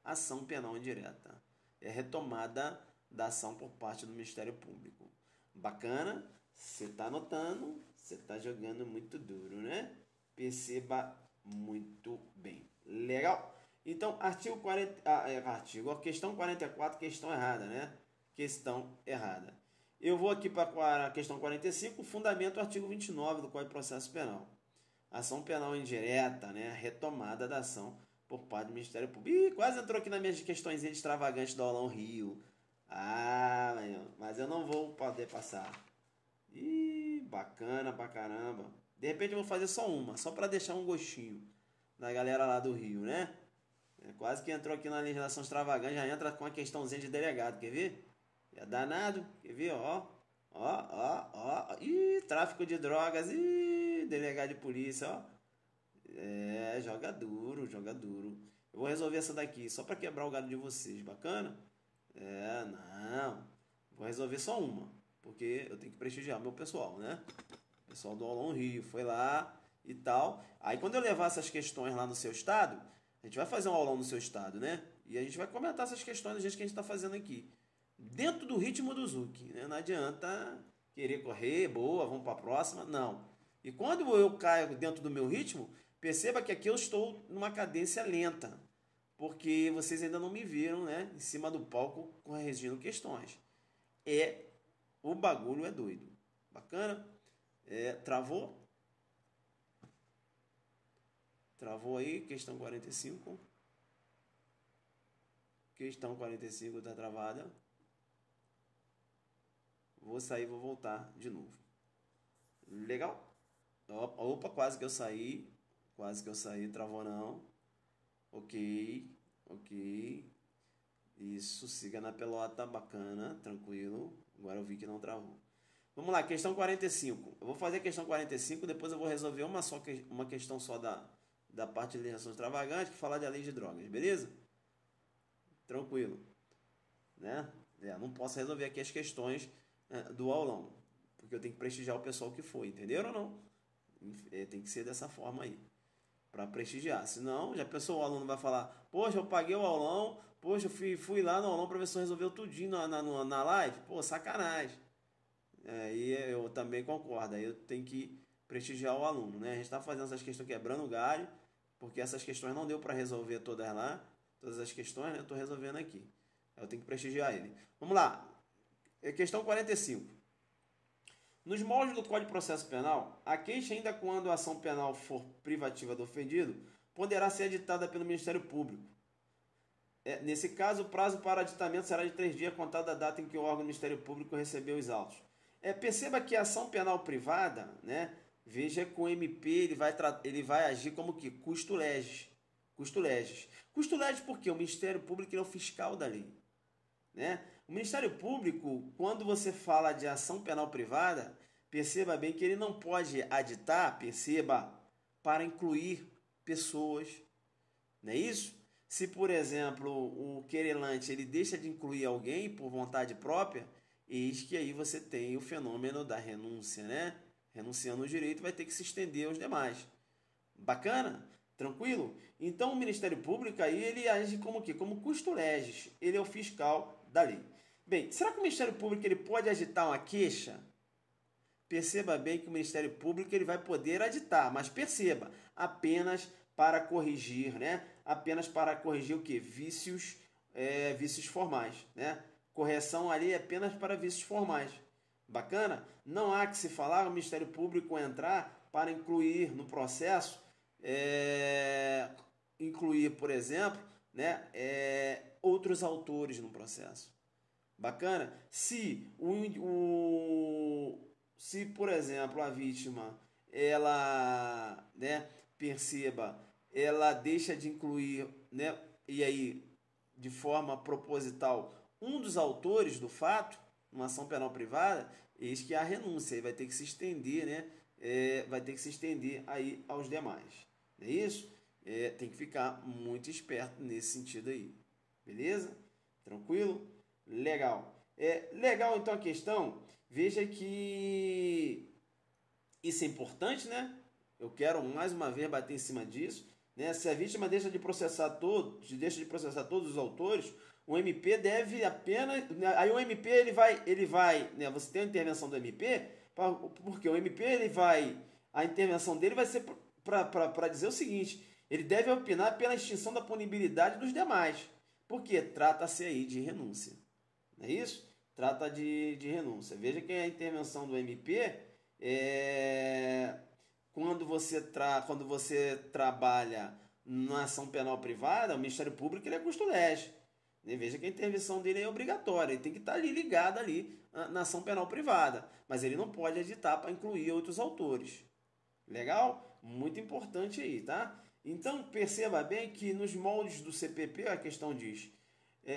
Ação penal indireta. É retomada da ação por parte do Ministério Público. Bacana? Você está anotando, você está jogando muito duro, né? Perceba muito bem. Legal? Então, questão 44, questão errada, né? Questão errada. Eu vou aqui para a questão 45, fundamento do artigo 29 do Código de Processo Penal. Ação penal indireta, né? Retomada da ação por parte do Ministério Público. Ih, quase entrou aqui nas minhas questões extravagantes do Aulão Rio. Ah, mas eu não vou poder passar. Ih, bacana pra caramba. De repente eu vou fazer só uma, só para deixar um gostinho da galera lá do Rio, né? Quase que entrou aqui na legislação extravagante, já entra com a questãozinha de delegado, quer ver? É danado, quer ver? Ó. Ih, tráfico de drogas, ih, delegado de polícia, ó. É, joga duro, joga duro. Eu vou resolver essa daqui, só para quebrar o galho de vocês, bacana? É, não. Vou resolver só uma, porque eu tenho que prestigiar meu pessoal, né? O pessoal do Aulão Rio foi lá e tal. Aí quando eu levar essas questões lá no seu estado, a gente vai fazer um aulão no seu estado, né? E a gente vai comentar essas questões do jeito que a gente está fazendo aqui. Dentro do ritmo do Zuki, né? Não adianta querer correr, boa, vamos para a próxima. Não. E quando eu caio dentro do meu ritmo, perceba que aqui eu estou numa cadência lenta. Porque vocês ainda não me viram, né? Em cima do palco corrigindo questões. O bagulho é doido. Bacana? Travou? Travou aí, questão 45. Questão 45 está travada. Vou sair, vou voltar de novo. Legal? Opa, quase que eu saí. Quase que eu saí, travou não. Ok. Isso, siga na pelota, bacana, tranquilo. Agora eu vi que não travou. Vamos lá, questão 45. Eu vou fazer a questão 45, depois eu vou resolver uma questão só da parte de legislação extravagante, que falar da lei de drogas, beleza? Tranquilo. Né? Não posso resolver aqui as questões do aulão, porque eu tenho que prestigiar o pessoal que foi, entenderam ou não? Tem que ser dessa forma aí, para prestigiar. Senão, já pensou, o aluno vai falar: poxa, eu paguei o aulão, poxa, eu fui lá no aulão, o professor resolveu tudinho na live. Pô, sacanagem. E eu também concordo, aí eu tenho que prestigiar o aluno, né? A gente está fazendo essas questões quebrando o galho, porque essas questões não deu para resolver todas lá, todas as questões, né? Eu estou resolvendo aqui. Eu tenho que prestigiar ele. Vamos lá. Questão 45. Nos moldes do Código de Processo Penal, a queixa, ainda quando a ação penal for privativa do ofendido, poderá ser editada pelo Ministério Público. Nesse caso, o prazo para aditamento será de 3 dias, contado da data em que o órgão do Ministério Público recebeu os autos. Perceba que a ação penal privada, né, veja que o MP ele vai agir como que custo legis. Custo legis. Custo legis porque o Ministério Público é o fiscal da lei, né? O Ministério Público, quando você fala de ação penal privada, perceba bem que ele não pode aditar, perceba, para incluir pessoas, não é isso? Se, por exemplo, o querelante ele deixa de incluir alguém por vontade própria, eis que aí você tem o fenômeno da renúncia, né? Renunciando o direito, vai ter que se estender aos demais. Bacana? Tranquilo? Então o Ministério Público aí ele age como o quê? Como custo legis. Ele é o fiscal da lei. Bem, será que o Ministério Público ele pode agitar uma queixa? Perceba bem que o Ministério Público ele vai poder aditar, mas perceba, apenas para corrigir, né? Apenas para corrigir o que? Vícios formais, né? Correção ali é apenas para vícios formais. Bacana? Não há que se falar o Ministério Público entrar para incluir no processo, incluir, por exemplo, né, outros autores no processo. Bacana? Se, por exemplo, a vítima, ela, né, perceba, ela deixa de incluir, né, e aí, de forma proposital, um dos autores do fato, numa ação penal privada, eis que a renúncia aí vai ter que se estender, né, vai ter que se estender aí aos demais. Não é isso? Tem que ficar muito esperto nesse sentido aí. Beleza? Tranquilo? Legal. Legal então a questão. Veja que isso é importante, né? Eu quero mais uma vez bater em cima disso, né? Se a vítima deixa de processar todos os autores, o MP deve apenas, aí o MP ele vai, né? Você tem a intervenção do MP, porque o MP a intervenção dele vai ser para dizer o seguinte: ele deve opinar pela extinção da punibilidade dos demais, porque trata-se aí de renúncia. Não é isso? Trata de renúncia. Veja que a intervenção do MP quando você trabalha na ação penal privada, o Ministério Público ele é custo legis. Veja que a intervenção dele é obrigatória, ele tem que estar ali ligado ali na ação penal privada, mas ele não pode editar para incluir outros autores. Legal? Muito importante aí, tá? Então perceba bem que nos moldes do CPP a questão diz: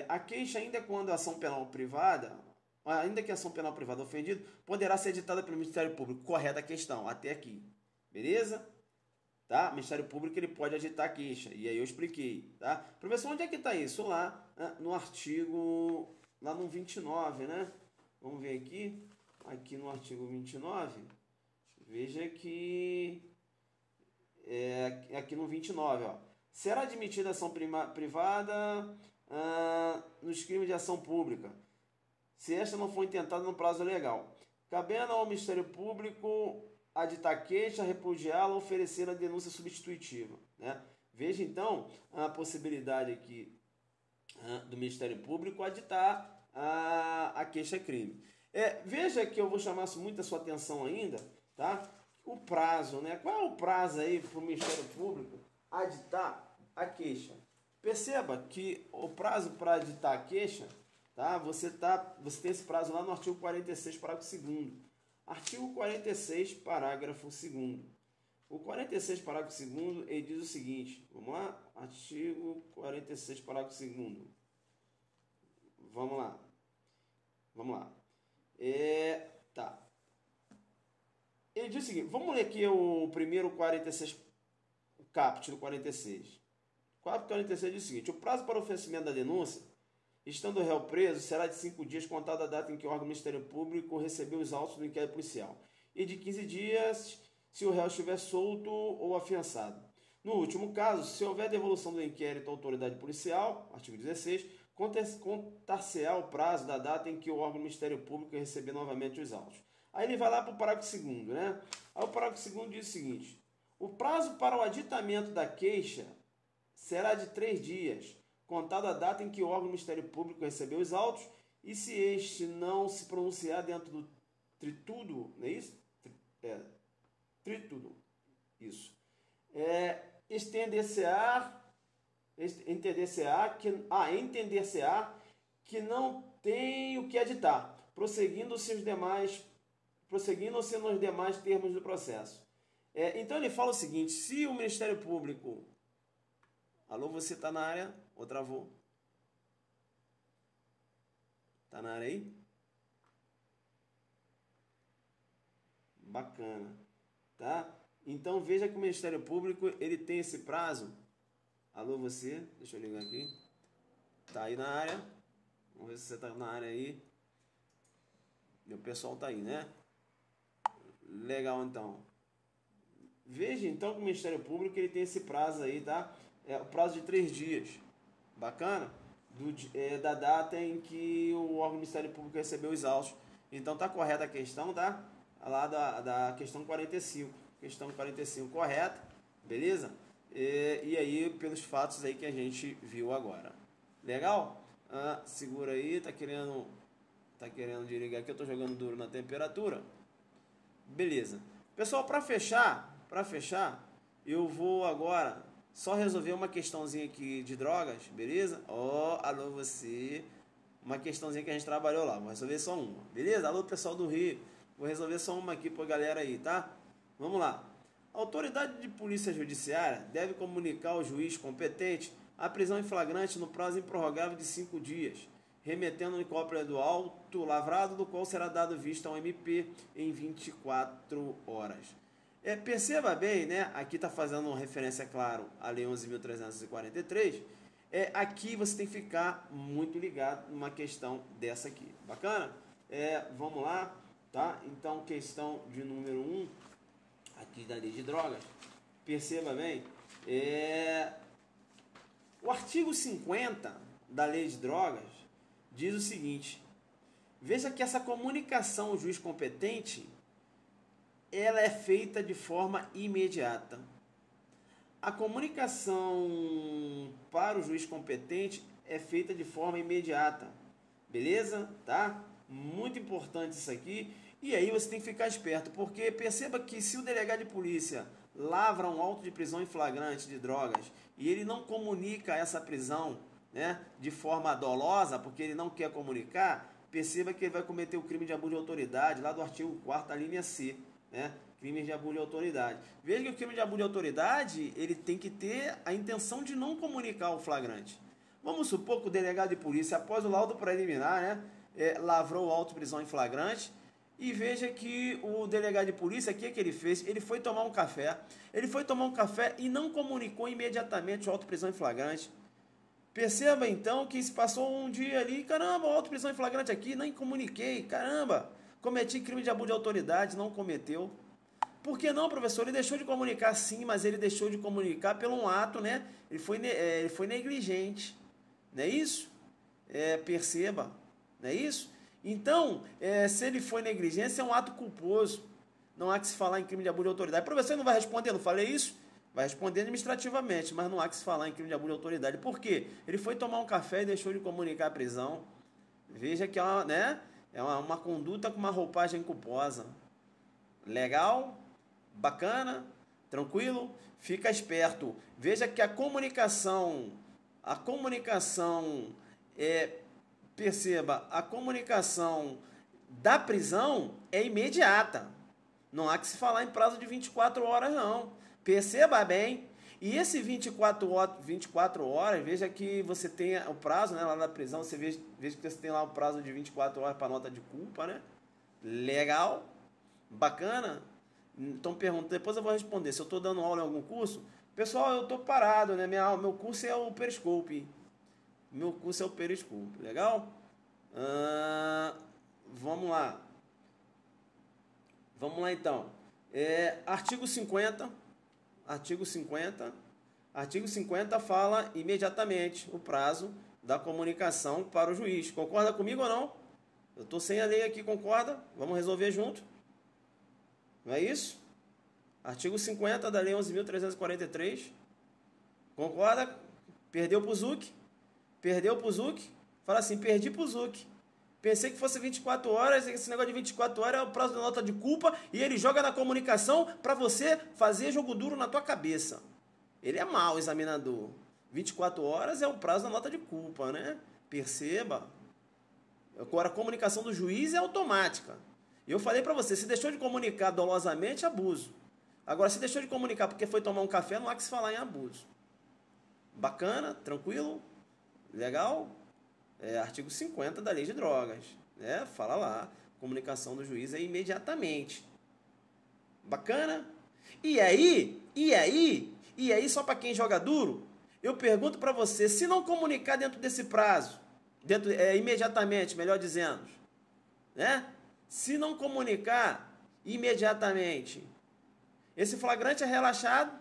a queixa, ainda quando a ação penal privada, ainda que a ação penal privada ofendida, poderá ser editada pelo Ministério Público. Correta a questão, até aqui. Beleza? Tá? O Ministério Público ele pode agitar a queixa. E aí eu expliquei. Tá? Professor, onde é que está isso? Lá no artigo, lá no 29, né? Vamos ver aqui. Aqui no artigo 29. Veja que aqui no 29, ó. Será admitida ação privada nos crimes de ação pública, se esta não for intentada no prazo legal, cabendo ao Ministério Público aditar queixa, repudiá-la, oferecer a denúncia substitutiva, né? Veja então a possibilidade aqui do Ministério Público aditar a queixa-crime. Veja que eu vou chamar muito a sua atenção ainda, tá? O prazo, né? Qual é o prazo aí para o Ministério Público aditar a queixa? Perceba que o prazo para aditar a queixa, tá? Você tem esse prazo lá no artigo 46, parágrafo 2º. Artigo 46, parágrafo 2º. O 46, parágrafo 2º, ele diz o seguinte, vamos lá? Artigo 46, parágrafo 2º. Vamos lá. Tá. Ele diz o seguinte, vamos ler aqui o primeiro 46, o caput do 46. O caput 46 diz o seguinte: o prazo para o oferecimento da denúncia, estando o réu preso, será de 5 dias contada a data em que o órgão do Ministério Público recebeu os autos do inquérito policial, e de 15 dias se o réu estiver solto ou afiançado. No último caso, se houver devolução do inquérito à autoridade policial, artigo 16, contar-se-á o prazo da data em que o órgão do Ministério Público receber novamente os autos. Aí ele vai lá para o parágrafo 2º, né? Aí o parágrafo 2º diz o seguinte: o prazo para o aditamento da queixa será de 3 dias, contado a data em que o órgão do Ministério Público recebeu os autos, e se este não se pronunciar dentro do tritudo, não é isso? Tritudo, isso. Entender-se-á que não tem o que aditar, prosseguindo-se nos demais termos do processo. Então ele fala o seguinte: se o Ministério Público, Alô, você tá na área? Ou travou? Tá na área aí? Bacana, tá? Então veja que o Ministério Público, ele tem esse prazo. Alô, você? Deixa eu ligar aqui. Tá aí na área? Vamos ver se você tá na área aí. E o pessoal tá aí, né? Legal, então. Veja, então, que o Ministério Público, ele tem esse prazo aí, tá? É o prazo de 3 dias. Bacana? Da data em que o órgão do Ministério Público recebeu os autos. Então tá correta a questão, tá? Lá da questão 45. Questão 45 correta, beleza? E aí, pelos fatos aí que a gente viu agora. Legal? Segura aí, tá querendo desligar aqui, eu tô jogando duro na temperatura. Beleza. Pessoal, para fechar, eu vou agora só resolver uma questãozinha aqui de drogas, beleza? Alô você. Uma questãozinha que a gente trabalhou lá, vou resolver só uma, beleza? Alô pessoal do Rio, vou resolver só uma aqui pra galera aí, tá? Vamos lá. A autoridade de polícia judiciária deve comunicar ao juiz competente a prisão em flagrante no prazo improrrogável de 5 dias, remetendo em cópia do auto lavrado, do qual será dado vista ao MP em 24 horas. Perceba bem, né? Aqui está fazendo uma referência, claro, à Lei 11.343. Aqui você tem que ficar muito ligado numa questão dessa aqui. Bacana? Vamos lá, tá? Então, questão de número 1, aqui da Lei de Drogas. Perceba bem, o artigo 50 da Lei de Drogas diz o seguinte: veja que essa comunicação ao juiz competente, ela é feita de forma imediata. A comunicação para o juiz competente é feita de forma imediata. Beleza? Tá? Muito importante isso aqui. E aí você tem que ficar esperto, porque perceba que se o delegado de polícia lavra um auto de prisão em flagrante de drogas e ele não comunica essa prisão, né, de forma dolosa, porque ele não quer comunicar, perceba que ele vai cometer o crime de abuso de autoridade, lá do artigo 4º, linha C, né? Crimes de abuso de autoridade. Veja que o crime de abuso de autoridade, ele tem que ter a intenção de não comunicar o flagrante. Vamos supor que o delegado de polícia, após o laudo preliminar, né, lavrou o auto de prisão em flagrante, e veja que o delegado de polícia, o que ele fez? Ele foi tomar um café. Ele foi tomar um café e não comunicou imediatamente o auto de prisão em flagrante. Perceba então que se passou um dia ali, caramba, auto de prisão em flagrante aqui, nem comuniquei, caramba, cometi crime de abuso de autoridade, não cometeu. Por que não, professor? Ele deixou de comunicar sim, mas ele deixou de comunicar pelo um ato, né? Ele foi negligente, não é isso? Perceba, não é isso? Então, se ele foi negligência, é um ato culposo. Não há que se falar em crime de abuso de autoridade. Professor, não vai responder, não falei isso? Vai responder administrativamente, mas não há que se falar em crime de abuso de autoridade. Por quê? Ele foi tomar um café e deixou de comunicar a prisão. Veja que é uma conduta com uma roupagem culposa. Legal? Bacana? Tranquilo? Fica esperto. Veja que a comunicação perceba, a comunicação da prisão é imediata. Não há que se falar em prazo de 24 horas, não. Perceba bem. E esse 24 horas, veja que você tem o prazo, né, lá na prisão, veja que você tem lá o prazo de 24 horas para nota de culpa, né? Legal? Bacana? Então pergunta, depois eu vou responder. Se eu estou dando aula em algum curso, pessoal, eu estou parado, né? Meu curso é o Periscope. Legal? Vamos lá. Vamos lá então. Artigo 50. Artigo 50 fala imediatamente o prazo da comunicação para o juiz. Concorda comigo ou não? Eu estou sem a lei aqui, concorda? Vamos resolver junto. Não é isso? Artigo 50 da Lei 11.343. Concorda? Perdeu pro Zuc? Fala assim, perdi pro Zuc. Pensei que fosse 24 horas, esse negócio de 24 horas é o prazo da nota de culpa e ele joga na comunicação para você fazer jogo duro na tua cabeça. Ele é mau, examinador. 24 horas é o prazo da nota de culpa, né? Perceba. Agora, a comunicação do juiz é automática. Eu falei para você, se deixou de comunicar dolosamente, abuso. Agora, se deixou de comunicar porque foi tomar um café, não há que se falar em abuso. Bacana, tranquilo, legal. Artigo 50 da Lei de Drogas, né? Fala lá, comunicação do juiz é imediatamente. Bacana? E aí, só para quem joga duro, eu pergunto para você, se não comunicar dentro desse prazo, imediatamente, melhor dizendo, né? Se não comunicar imediatamente, esse flagrante é relaxado?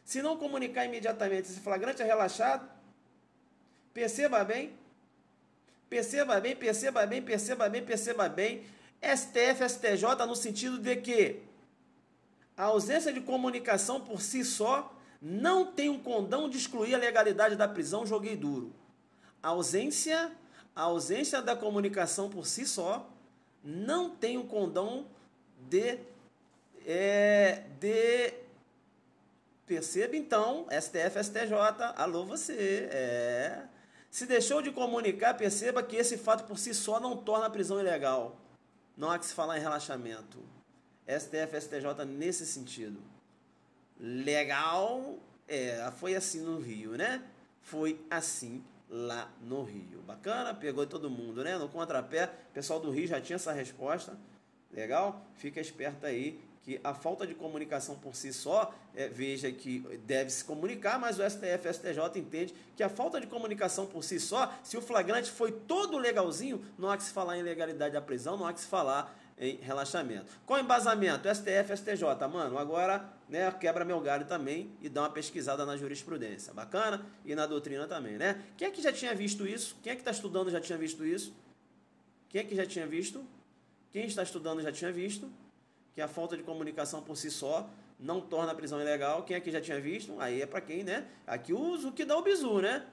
Se não comunicar imediatamente, esse flagrante é relaxado? Perceba bem, perceba bem, perceba bem, perceba bem, perceba bem. STF, STJ no sentido de que a ausência de comunicação por si só não tem um condão de excluir a legalidade da prisão, joguei duro. A ausência da comunicação por si só não tem um condão de perceba então, STF, STJ, alô você, Se deixou de comunicar, perceba que esse fato por si só não torna a prisão ilegal. Não há que se falar em relaxamento. STF, STJ nesse sentido. Legal, foi assim no Rio, né? Foi assim lá no Rio. Bacana, pegou todo mundo, né? No contrapé, o pessoal do Rio já tinha essa resposta. Legal? Fica esperto aí que a falta de comunicação por si só, veja que deve se comunicar, mas o STF e o STJ entende que a falta de comunicação por si só, se o flagrante foi todo legalzinho, não há que se falar em legalidade da prisão, não há que se falar em relaxamento. Com embasamento, STF e STJ, mano, agora, né, quebra meu galho também e dá uma pesquisada na jurisprudência, bacana? E na doutrina também, né? Quem é que já tinha visto isso? Quem é que está estudando já tinha visto isso? Quem é que já tinha visto? Quem está estudando já tinha visto que a falta de comunicação por si só não torna a prisão ilegal. Quem aqui já tinha visto? Aí é para quem, né? Aqui o Zuki dá o bizu, né?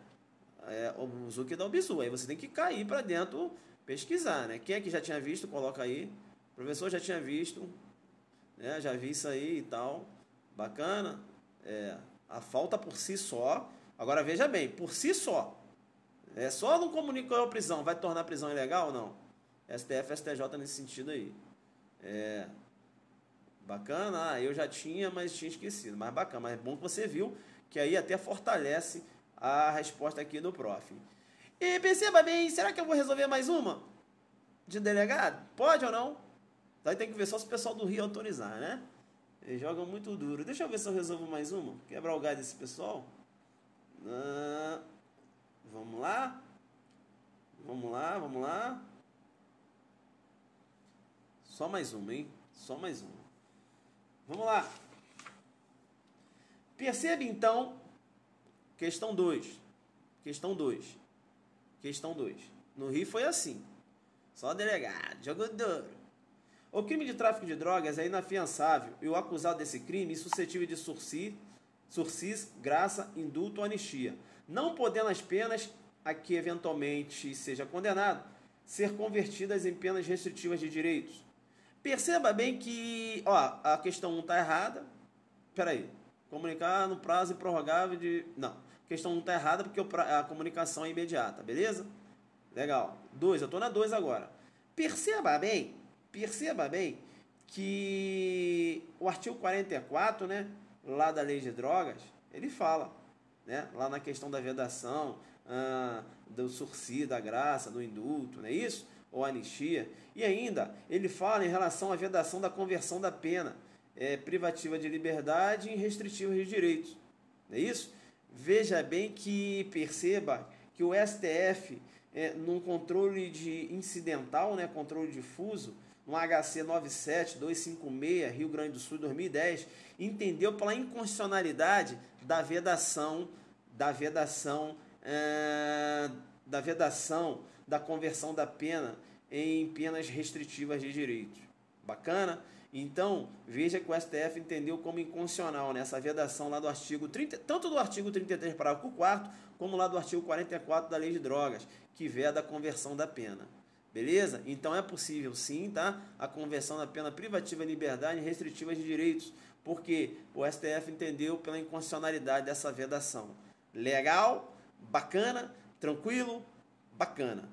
O Zuki dá o bizu. Aí você tem que cair para dentro, pesquisar, né? Quem aqui já tinha visto? Coloca aí. O professor já tinha visto, né? Já vi isso aí e tal. Bacana. A falta por si só. Agora veja bem, por si só. Só não comunicou a prisão. Vai tornar a prisão ilegal ou não? STF, STJ nesse sentido aí. Bacana, eu já tinha, mas tinha esquecido. Mas bacana, mas é bom que você viu que aí até fortalece a resposta aqui do prof. E perceba bem, será que eu vou resolver mais uma? De delegado? Pode ou não? Daí tem que ver só se o pessoal do Rio autorizar, né? Eles jogam muito duro. Deixa eu ver se eu resolvo mais uma. Quebrar o gás desse pessoal. Vamos lá. Vamos lá, vamos lá. Só mais uma, hein? Só mais uma. Vamos lá. Percebe, então, questão 2. Questão 2. Questão 2. No Rio foi assim. Só delegado, jogo duro. O crime de tráfico de drogas é inafiançável e o acusado desse crime é suscetível de sursis, graça, indulto ou anistia, não podendo as penas a que eventualmente seja condenado ser convertidas em penas restritivas de direitos. Perceba bem que, a questão 1 está errada. Peraí, comunicar no prazo improrrogável de... Não, questão 1 está errada porque a comunicação é imediata, beleza? Legal. 2, eu estou na 2 agora. Perceba bem que o artigo 44, né, lá da Lei de Drogas, ele fala, né, lá na questão da vedação, do sursi, da graça, do indulto, não é isso? Ou anistia, e ainda ele fala em relação à vedação da conversão da pena, privativa de liberdade e restritiva de direitos, não é isso? Veja bem que perceba que o STF, num controle de incidental, né, controle difuso, no HC 97256, Rio Grande do Sul, 2010, entendeu pela inconstitucionalidade da vedação da conversão da pena em penas restritivas de direitos. Bacana? Então, veja que o STF entendeu como inconstitucional nessa vedação lá do artigo 30, tanto do artigo 33, parágrafo 4º, como lá do artigo 44 da Lei de Drogas, que veda a conversão da pena. Beleza? Então é possível sim, tá? A conversão da pena privativa de liberdade e restritiva de direitos, porque o STF entendeu pela inconstitucionalidade dessa vedação. Legal? Bacana? Tranquilo? Bacana.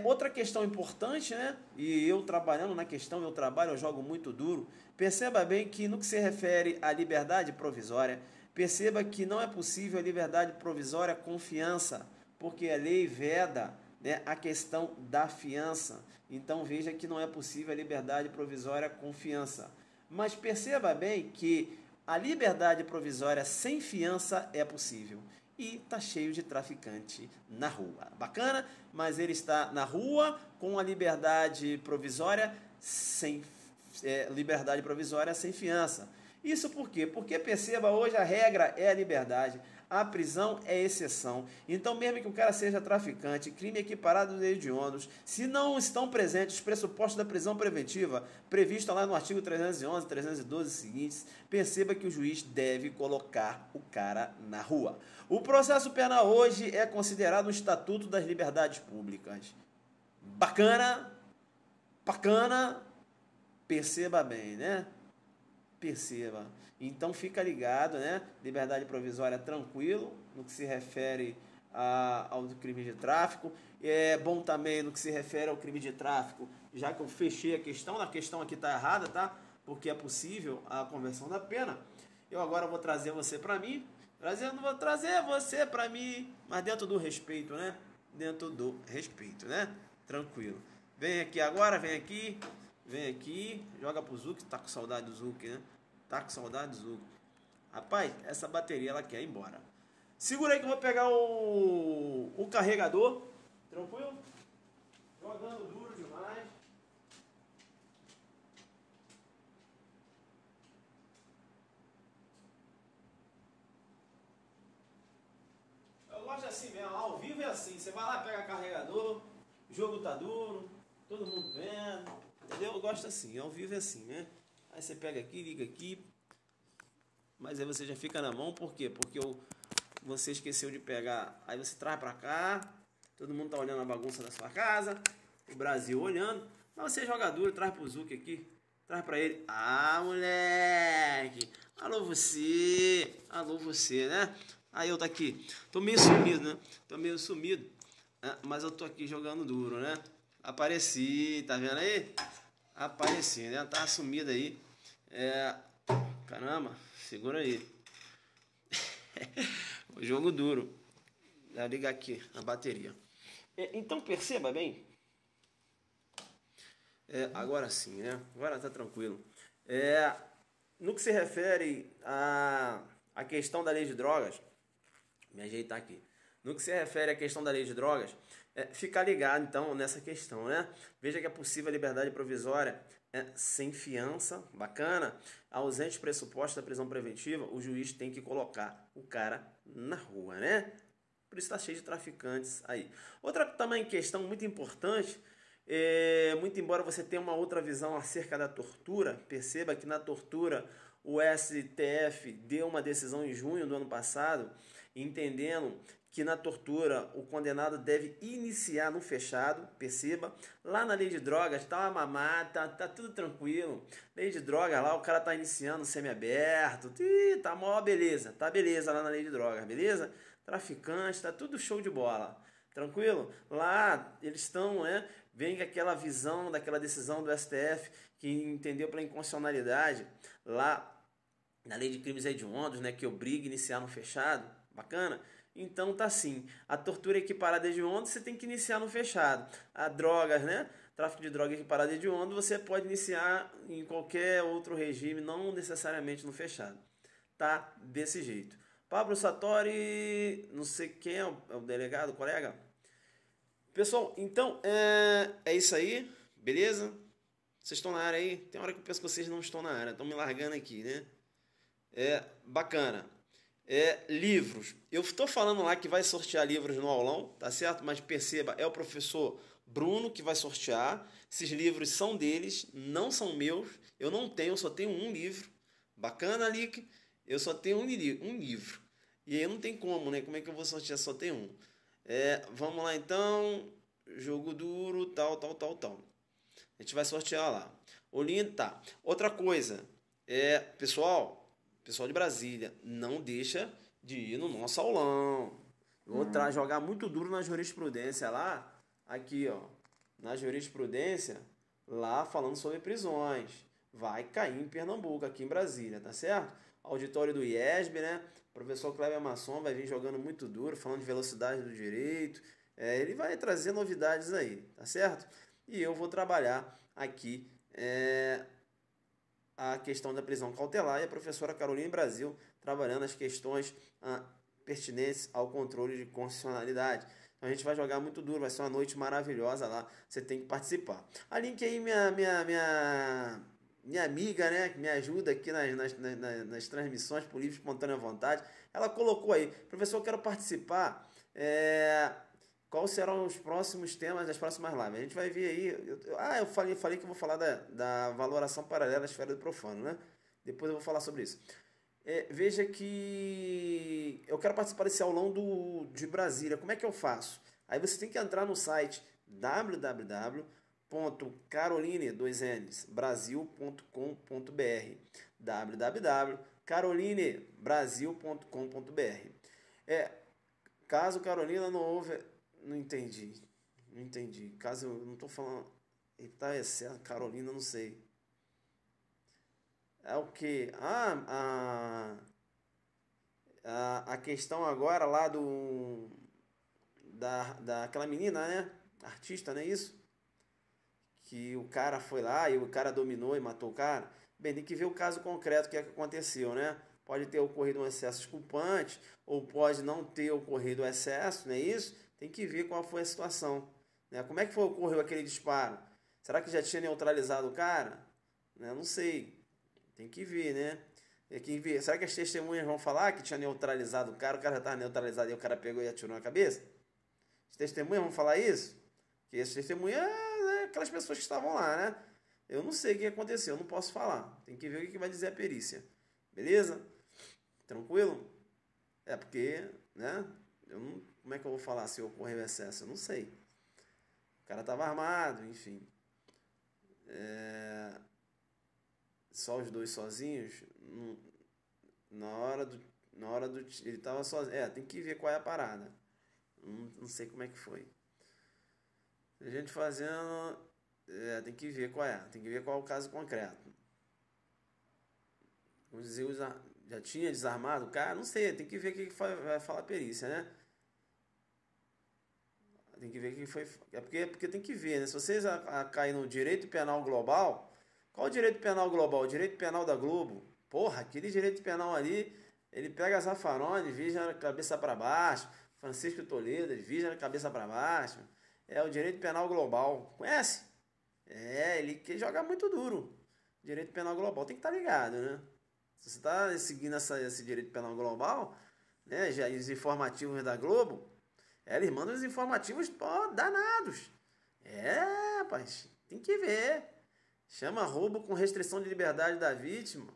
Outra questão importante, né? E eu trabalhando na questão, eu jogo muito duro. Perceba bem que no que se refere à liberdade provisória, Perceba que não é possível a liberdade provisória com fiança, porque a lei veda, né, a questão da fiança. Então veja que não é possível a liberdade provisória com fiança. Mas perceba bem que a liberdade provisória sem fiança é possível. E está cheio de traficante na rua. Bacana? Mas ele está na rua com a liberdade provisória sem fiança. Isso por quê? Porque perceba, hoje a regra é a liberdade, a prisão é exceção. Então, mesmo que o cara seja traficante, crime equiparado de hediondos, se não estão presentes os pressupostos da prisão preventiva, prevista lá no artigo 311, 312 seguintes, perceba que o juiz deve colocar o cara na rua. O processo penal hoje é considerado um estatuto das liberdades públicas. Bacana? Bacana? Perceba bem, né? Perceba. Então fica ligado, né? Liberdade provisória tranquilo no que se refere ao crime de tráfico. É bom também no que se refere ao crime de tráfico, já que eu fechei a questão aqui está errada, tá? Porque é possível a conversão da pena. Eu agora vou trazer você para mim, vou trazer você para mim, mas dentro do respeito, né? Dentro do respeito, né? Tranquilo. Vem aqui agora, vem aqui, joga pro Zuc, tá com saudade do Zuc, né? Tá com saudade do Zuc. Rapaz, essa bateria ela quer ir embora. Segura aí que eu vou pegar o carregador. Tranquilo? Jogando duro demais. Eu gosto assim mesmo, ao vivo é assim. Você vai lá, pega carregador, o jogo tá duro, todo mundo vendo. Entendeu? Eu gosto assim, ao vivo é assim, né? Aí você pega aqui, liga aqui. Mas aí você já fica na mão, por quê? Porque você esqueceu de pegar. Aí você traz pra cá, todo mundo tá olhando a bagunça da sua casa, o Brasil olhando. Mas você joga duro, traz pro Zuc aqui, traz pra ele. Ah, moleque! Alô você, né? Aí eu tô aqui, tô meio sumido, né? Né? Mas eu tô aqui jogando duro, né? Apareci, tá vendo aí? Apareci, né? Tá sumido aí. Caramba, segura aí. O jogo duro. Vou ligar aqui a bateria. Então perceba bem. Agora sim, né? Agora tá tranquilo. No que se refere à questão da lei de drogas, me ajeitar aqui. No que se refere à questão da lei de drogas, ficar ligado então nessa questão, né? Veja que é possível a liberdade provisória sem fiança, bacana, ausente pressuposto da prisão preventiva, o juiz tem que colocar o cara na rua, né? Por isso está cheio de traficantes aí. Outra também questão muito importante, muito embora você tenha uma outra visão acerca da tortura, perceba que na tortura o STF deu uma decisão em junho do ano passado, entendendo que na tortura o condenado deve iniciar no fechado, perceba. Lá na lei de drogas tá uma mamata, tá tudo tranquilo. Lei de drogas lá o cara tá iniciando semi-aberto, tá mó beleza, tá beleza lá na lei de drogas, beleza? Traficante, tá tudo show de bola, tranquilo? Lá eles estão, vem com aquela visão daquela decisão do STF que entendeu pela inconstitucionalidade lá na lei de crimes hediondos, né, que obriga a iniciar no fechado, bacana? Então tá assim, a tortura equiparada de hediondo você tem que iniciar no fechado. A drogas, né? Tráfico de droga equiparada de hediondo você pode iniciar em qualquer outro regime, não necessariamente no fechado. Tá desse jeito. Pablo Sartori, não sei quem é o delegado, o colega. Pessoal, então é isso aí, beleza? Vocês estão na área aí? Tem hora que eu penso que vocês não estão na área, estão me largando aqui, né? Bacana. Livros. Eu estou falando lá que vai sortear livros no aulão, tá certo? Mas perceba, é o professor Bruno que vai sortear. Esses livros são deles, não são meus. Eu não tenho, eu só tenho um livro. Bacana, Lick? Eu só tenho um livro. E aí não tem como, né? Como é que eu vou sortear? Só tem um. Vamos lá então. Jogo duro, tal. A gente vai sortear lá. Olinho, tá. Outra coisa. Pessoal de Brasília, não deixa de ir no nosso aulão. Vou jogar muito duro na jurisprudência lá, aqui ó, na jurisprudência, lá falando sobre prisões. vai cair em Pernambuco, aqui em Brasília, tá certo? Auditório do IESB, né? O professor Kleber Masson vai vir jogando muito duro, falando de velocidade do direito. Ele vai trazer novidades aí, tá certo? E eu vou trabalhar aqui a questão da prisão cautelar e a professora Carolina Brasil trabalhando as questões pertinentes ao controle de constitucionalidade. Então a gente vai jogar muito duro, vai ser uma noite maravilhosa lá, você tem que participar. A Link aí, minha amiga, né, que me ajuda aqui nas transmissões por livre e espontânea vontade, ela colocou aí, professor, eu quero participar, quais serão os próximos temas das próximas lives? A gente vai ver aí, eu falei que eu vou falar da valoração paralela da esfera do profano, né? Depois eu vou falar sobre isso. Veja que eu quero participar desse aulão de Brasília. Como é que eu faço? Aí você tem que entrar no site www.caroline2nsbrasil.com.br www.carolinebrasil.com.br Caso Carolina não ouve... Não entendi. Caso eu não tô falando... Tá, é certo, Carolina, não sei. É o que? A questão agora lá daquela menina, né? Artista, não é isso? Que o cara foi lá e o cara dominou e matou o cara. Bem, tem que ver o caso concreto, o que é que aconteceu, né? Pode ter ocorrido um excesso desculpante, ou pode não ter ocorrido o excesso, não é isso? Tem que ver qual foi a situação, né? Como é que ocorreu aquele disparo? Será que já tinha neutralizado o cara? Né? Não sei. Tem que ver, né? Tem que ver. Será que as testemunhas vão falar que tinha neutralizado o cara já estava neutralizado e o cara pegou e atirou na cabeça? As testemunhas vão falar isso? Que as testemunhas é aquelas pessoas que estavam lá, né? Eu não sei o que aconteceu, eu não posso falar. Tem que ver o que vai dizer a perícia. Beleza? Tranquilo? Porque, né? Como é que eu vou falar se ocorreu excesso? Eu não sei. O cara estava armado, enfim. Só os dois sozinhos, na hora do ele estava sozinho. Tem que ver qual é a parada. Não sei como é que foi. A gente fazendo, tem que ver qual é. Tem que ver qual é o caso concreto. Vamos dizer, já tinha desarmado o cara? Não sei, tem que ver o que vai falar a perícia, né? Tem que ver o que foi. Porque tem que ver, né? Se vocês caem no direito penal global, qual o direito penal global? O direito penal da Globo. Porra, aquele direito penal ali, ele pega Zaffaroni, vija na cabeça para baixo. Francisco Toledo, vija na cabeça para baixo. É o direito penal global. Conhece? Ele que joga muito duro. Direito penal global tem que estar ligado, né? Se você está seguindo esse direito penal global, né? Já os informativos da Globo, eles mandam os informativos danados. Rapaz, tem que ver. Chama roubo com restrição de liberdade da vítima.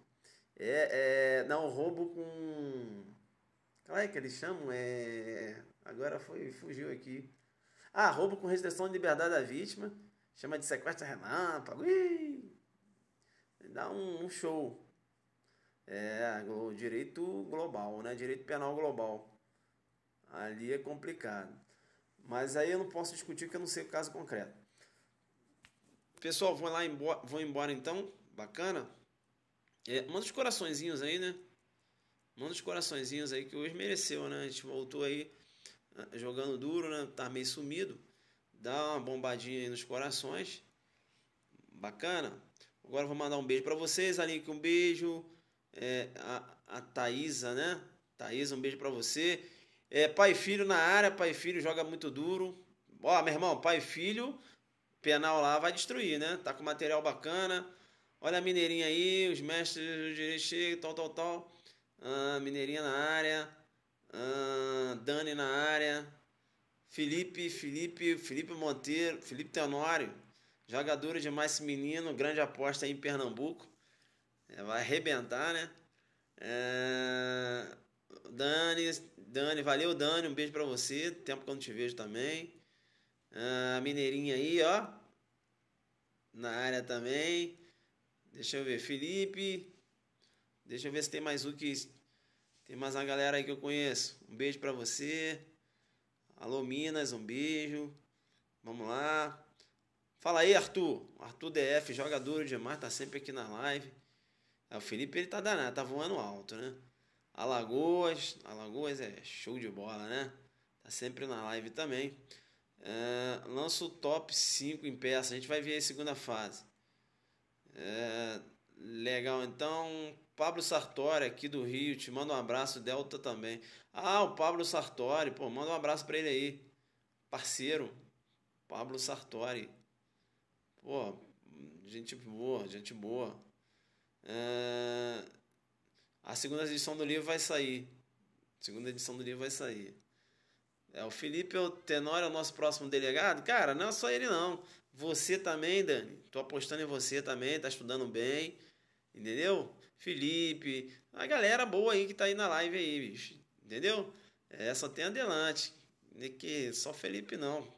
Não, roubo com... Qual é que eles chamam? Agora fugiu aqui. Roubo com restrição de liberdade da vítima. Chama de sequestro relâmpago. Dá um show. O direito global, né? Direito penal global. Ali é complicado. Mas aí eu não posso discutir porque eu não sei o caso concreto. Pessoal, vou embora então. Bacana. Manda os coraçõezinhos aí, né? Manda os coraçõezinhos aí que hoje mereceu, né? A gente voltou aí jogando duro, né? Tá meio sumido. Dá uma bombadinha aí nos corações. Bacana. Agora eu vou mandar um beijo para vocês. Aline, um beijo. A Thaísa, né? Thaísa, um beijo para você. Pai e filho na área. Pai e filho joga muito duro. Ó, meu irmão, pai e filho, penal lá vai destruir, né? Tá com material bacana. Olha a Mineirinha aí, os mestres do direito chegam, tal. Mineirinha na área. Dani na área. Felipe Monteiro, Felipe Tenório. Jogador demais esse menino, grande aposta aí em Pernambuco. Vai arrebentar, né? Dani, valeu Dani, um beijo pra você. Tempo que eu não te vejo também. A Mineirinha aí, ó. Na área também. Deixa eu ver, Felipe. Deixa eu ver se tem mais tem mais uma galera aí que eu conheço. Um beijo pra você. Alô Minas, um beijo. Vamos lá. Fala aí, Arthur. Arthur DF, joga duro demais, tá sempre aqui na live. O Felipe, ele tá danado, tá voando alto, né? Alagoas é show de bola, né? Tá sempre na live também. Lança o top 5 em peça. A gente vai ver a segunda fase. Legal, então. Pablo Sartori aqui do Rio. Te manda um abraço. Delta também. Ah, o Pablo Sartori. Pô, manda um abraço pra ele aí. Parceiro. Pablo Sartori. Pô, gente boa, gente boa. A segunda edição do livro vai sair. Segunda edição do livro vai sair. O Felipe Tenório é o nosso próximo delegado. Cara, não é só ele não. Você também, Dani. Tô apostando em você também, tá estudando bem. Entendeu? Felipe, a galera boa aí que tá aí na live aí, bicho. Entendeu? Só tem adelante. Que só Felipe não.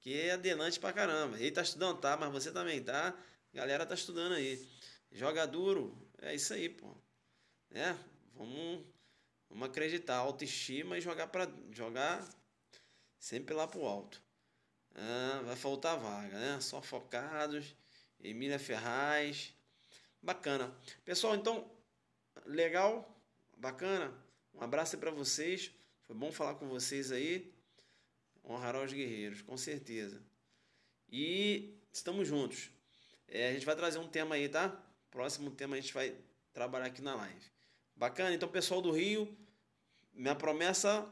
Que é adelante pra caramba. Ele tá estudando, tá? Mas você também tá. A galera tá estudando aí. Joga duro. É isso aí, pô. Vamos acreditar. Autoestima e jogar sempre lá pro alto. Vai faltar vaga, né? Só focados. Emília Ferraz. Bacana. Pessoal, então, legal, bacana. Um abraço aí pra vocês. Foi bom falar com vocês aí. Honrará os guerreiros, com certeza. E estamos juntos. A gente vai trazer um tema aí, tá? Próximo tema a gente vai trabalhar aqui na live. Bacana? Então, pessoal do Rio, minha promessa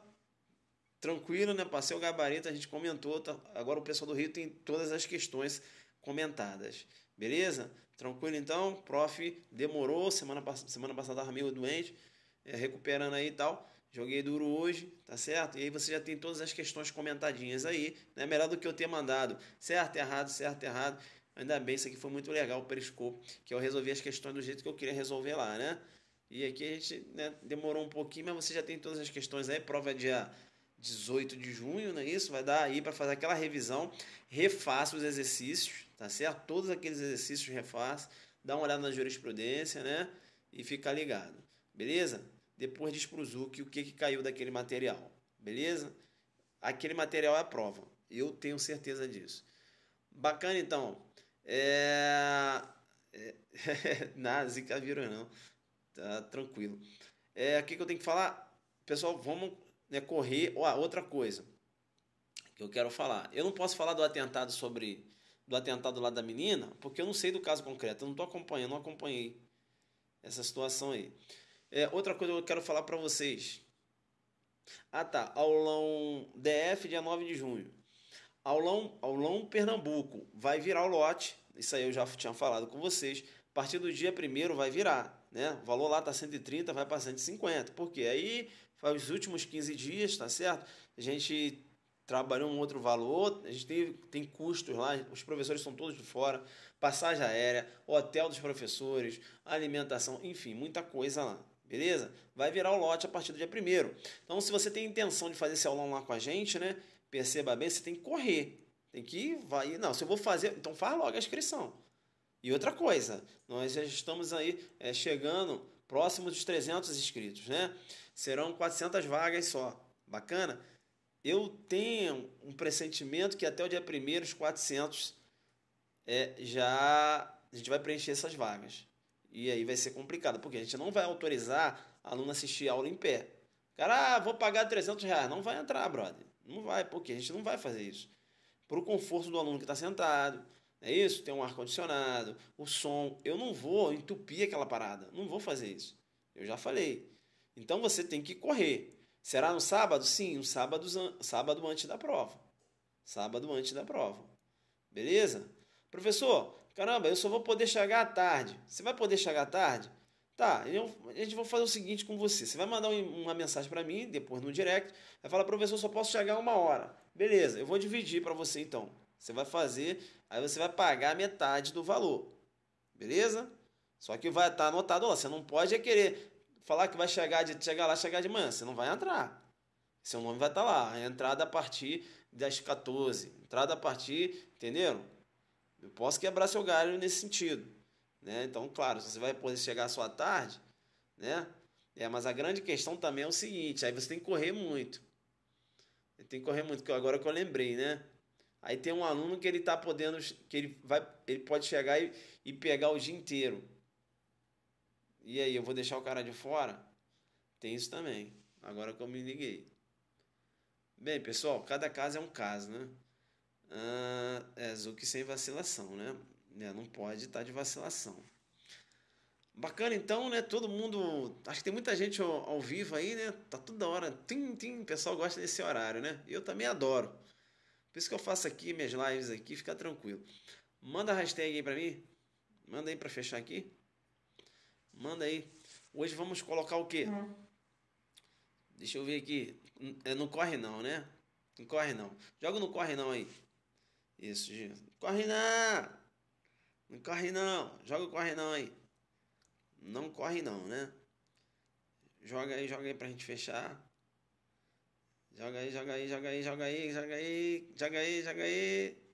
tranquila, né? Passei o gabarito, a gente comentou. Tá? Agora o pessoal do Rio tem todas as questões comentadas. Beleza? Tranquilo então? Prof, demorou. Semana passada estava meio doente. Recuperando aí e tal. Joguei duro hoje, tá certo? E aí você já tem todas as questões comentadinhas aí, né? Melhor do que eu ter mandado certo, errado, certo, errado. Ainda bem, isso aqui foi muito legal, o Periscope, que eu resolvi as questões do jeito que eu queria resolver lá, né? E aqui a gente, né, demorou um pouquinho, mas você já tem todas as questões aí. Prova é dia 18 de junho, não é isso? Vai dar aí para fazer aquela revisão. Refaça os exercícios, tá certo? Todos aqueles exercícios refaça. Dá uma olhada na jurisprudência, né? E fica ligado, beleza? Depois diz pro Zuc o que caiu daquele material, beleza? Aquele material é a prova, eu tenho certeza disso. Bacana, então. Nada, zica vira não, tá tranquilo. O que eu tenho que falar? Pessoal, vamos, né, correr. Outra coisa que eu quero falar. Eu não posso falar do atentado lá da menina, porque eu não sei do caso concreto, eu não tô acompanhando, não acompanhei essa situação aí. Outra coisa que eu quero falar para vocês. Tá. Aulão DF, dia 9 de junho. Aulão Pernambuco. Vai virar o lote. Isso aí eu já tinha falado com vocês. A partir do dia 1º vai virar. Né? O valor lá tá 130, vai para 150. Por quê? Aí faz os últimos 15 dias, tá certo? A gente trabalhou um outro valor. A gente tem custos lá. Os professores são todos de fora. Passagem aérea, hotel dos professores, alimentação, enfim, muita coisa lá. Beleza? Vai virar o lote a partir do dia 1º. Então, se você tem intenção de fazer esse aulão lá com a gente, né? Perceba bem, você tem que correr. Tem que vai. Não, se eu vou fazer, então faz logo a inscrição. E outra coisa, nós já estamos aí chegando próximo dos 300 inscritos, né? Serão 400 vagas só. Bacana? Eu tenho um pressentimento que até o dia 1º, os 400, já a gente vai preencher essas vagas. E aí vai ser complicado, porque a gente não vai autorizar aluno a assistir aula em pé. Cara, vou pagar R$ 300. Não vai entrar, brother. Não vai, porque a gente não vai fazer isso. Para o conforto do aluno que está sentado, é isso? Tem um ar-condicionado, o som. Eu não vou entupir aquela parada. Não vou fazer isso. Eu já falei. Então você tem que correr. Será no sábado? Sim, no sábado antes da prova. Sábado antes da prova. Beleza? Professor, caramba, eu só vou poder chegar à tarde. Você vai poder chegar à tarde? Tá, a gente vai fazer o seguinte com você. Você vai mandar uma mensagem para mim, depois no direct. Vai falar, professor, só posso chegar 1 hora. Beleza, eu vou dividir para você então. Você vai fazer, aí você vai pagar metade do valor. Beleza? Só que vai estar anotado lá. Você não pode querer falar que vai chegar de manhã. Você não vai entrar. Seu nome vai estar lá. A entrada a partir das 14. Entrada a partir, entenderam? Eu posso quebrar seu galho nesse sentido. Né? Então, claro, você vai poder chegar à sua tarde, né? Mas a grande questão também é o seguinte, aí você tem que correr muito. Tem que correr muito, que agora que eu lembrei, né? Aí tem um aluno que ele tá podendo, que ele pode chegar e pegar o dia inteiro. E aí, eu vou deixar o cara de fora? Tem isso também. Agora que eu me liguei. Bem, pessoal, cada caso é um caso, né? Zuki sem vacilação, né? Não pode estar de vacilação. Bacana então, né? Todo mundo. Acho que tem muita gente ao vivo aí, né? Tá toda hora. O pessoal gosta desse horário, né? Eu também adoro. Por isso que eu faço aqui minhas lives aqui, fica tranquilo. Manda a hashtag aí pra mim. Manda aí pra fechar aqui. Manda aí. Hoje vamos colocar o quê? Deixa eu ver aqui. Não corre não, né? Não corre não. Joga no corre não aí. Isso, Gil. Corre não! Não corre não. Joga o corre não aí. Não corre não, né? Joga aí pra gente fechar. Joga aí, joga aí, joga aí, joga aí, joga aí, joga aí, joga aí.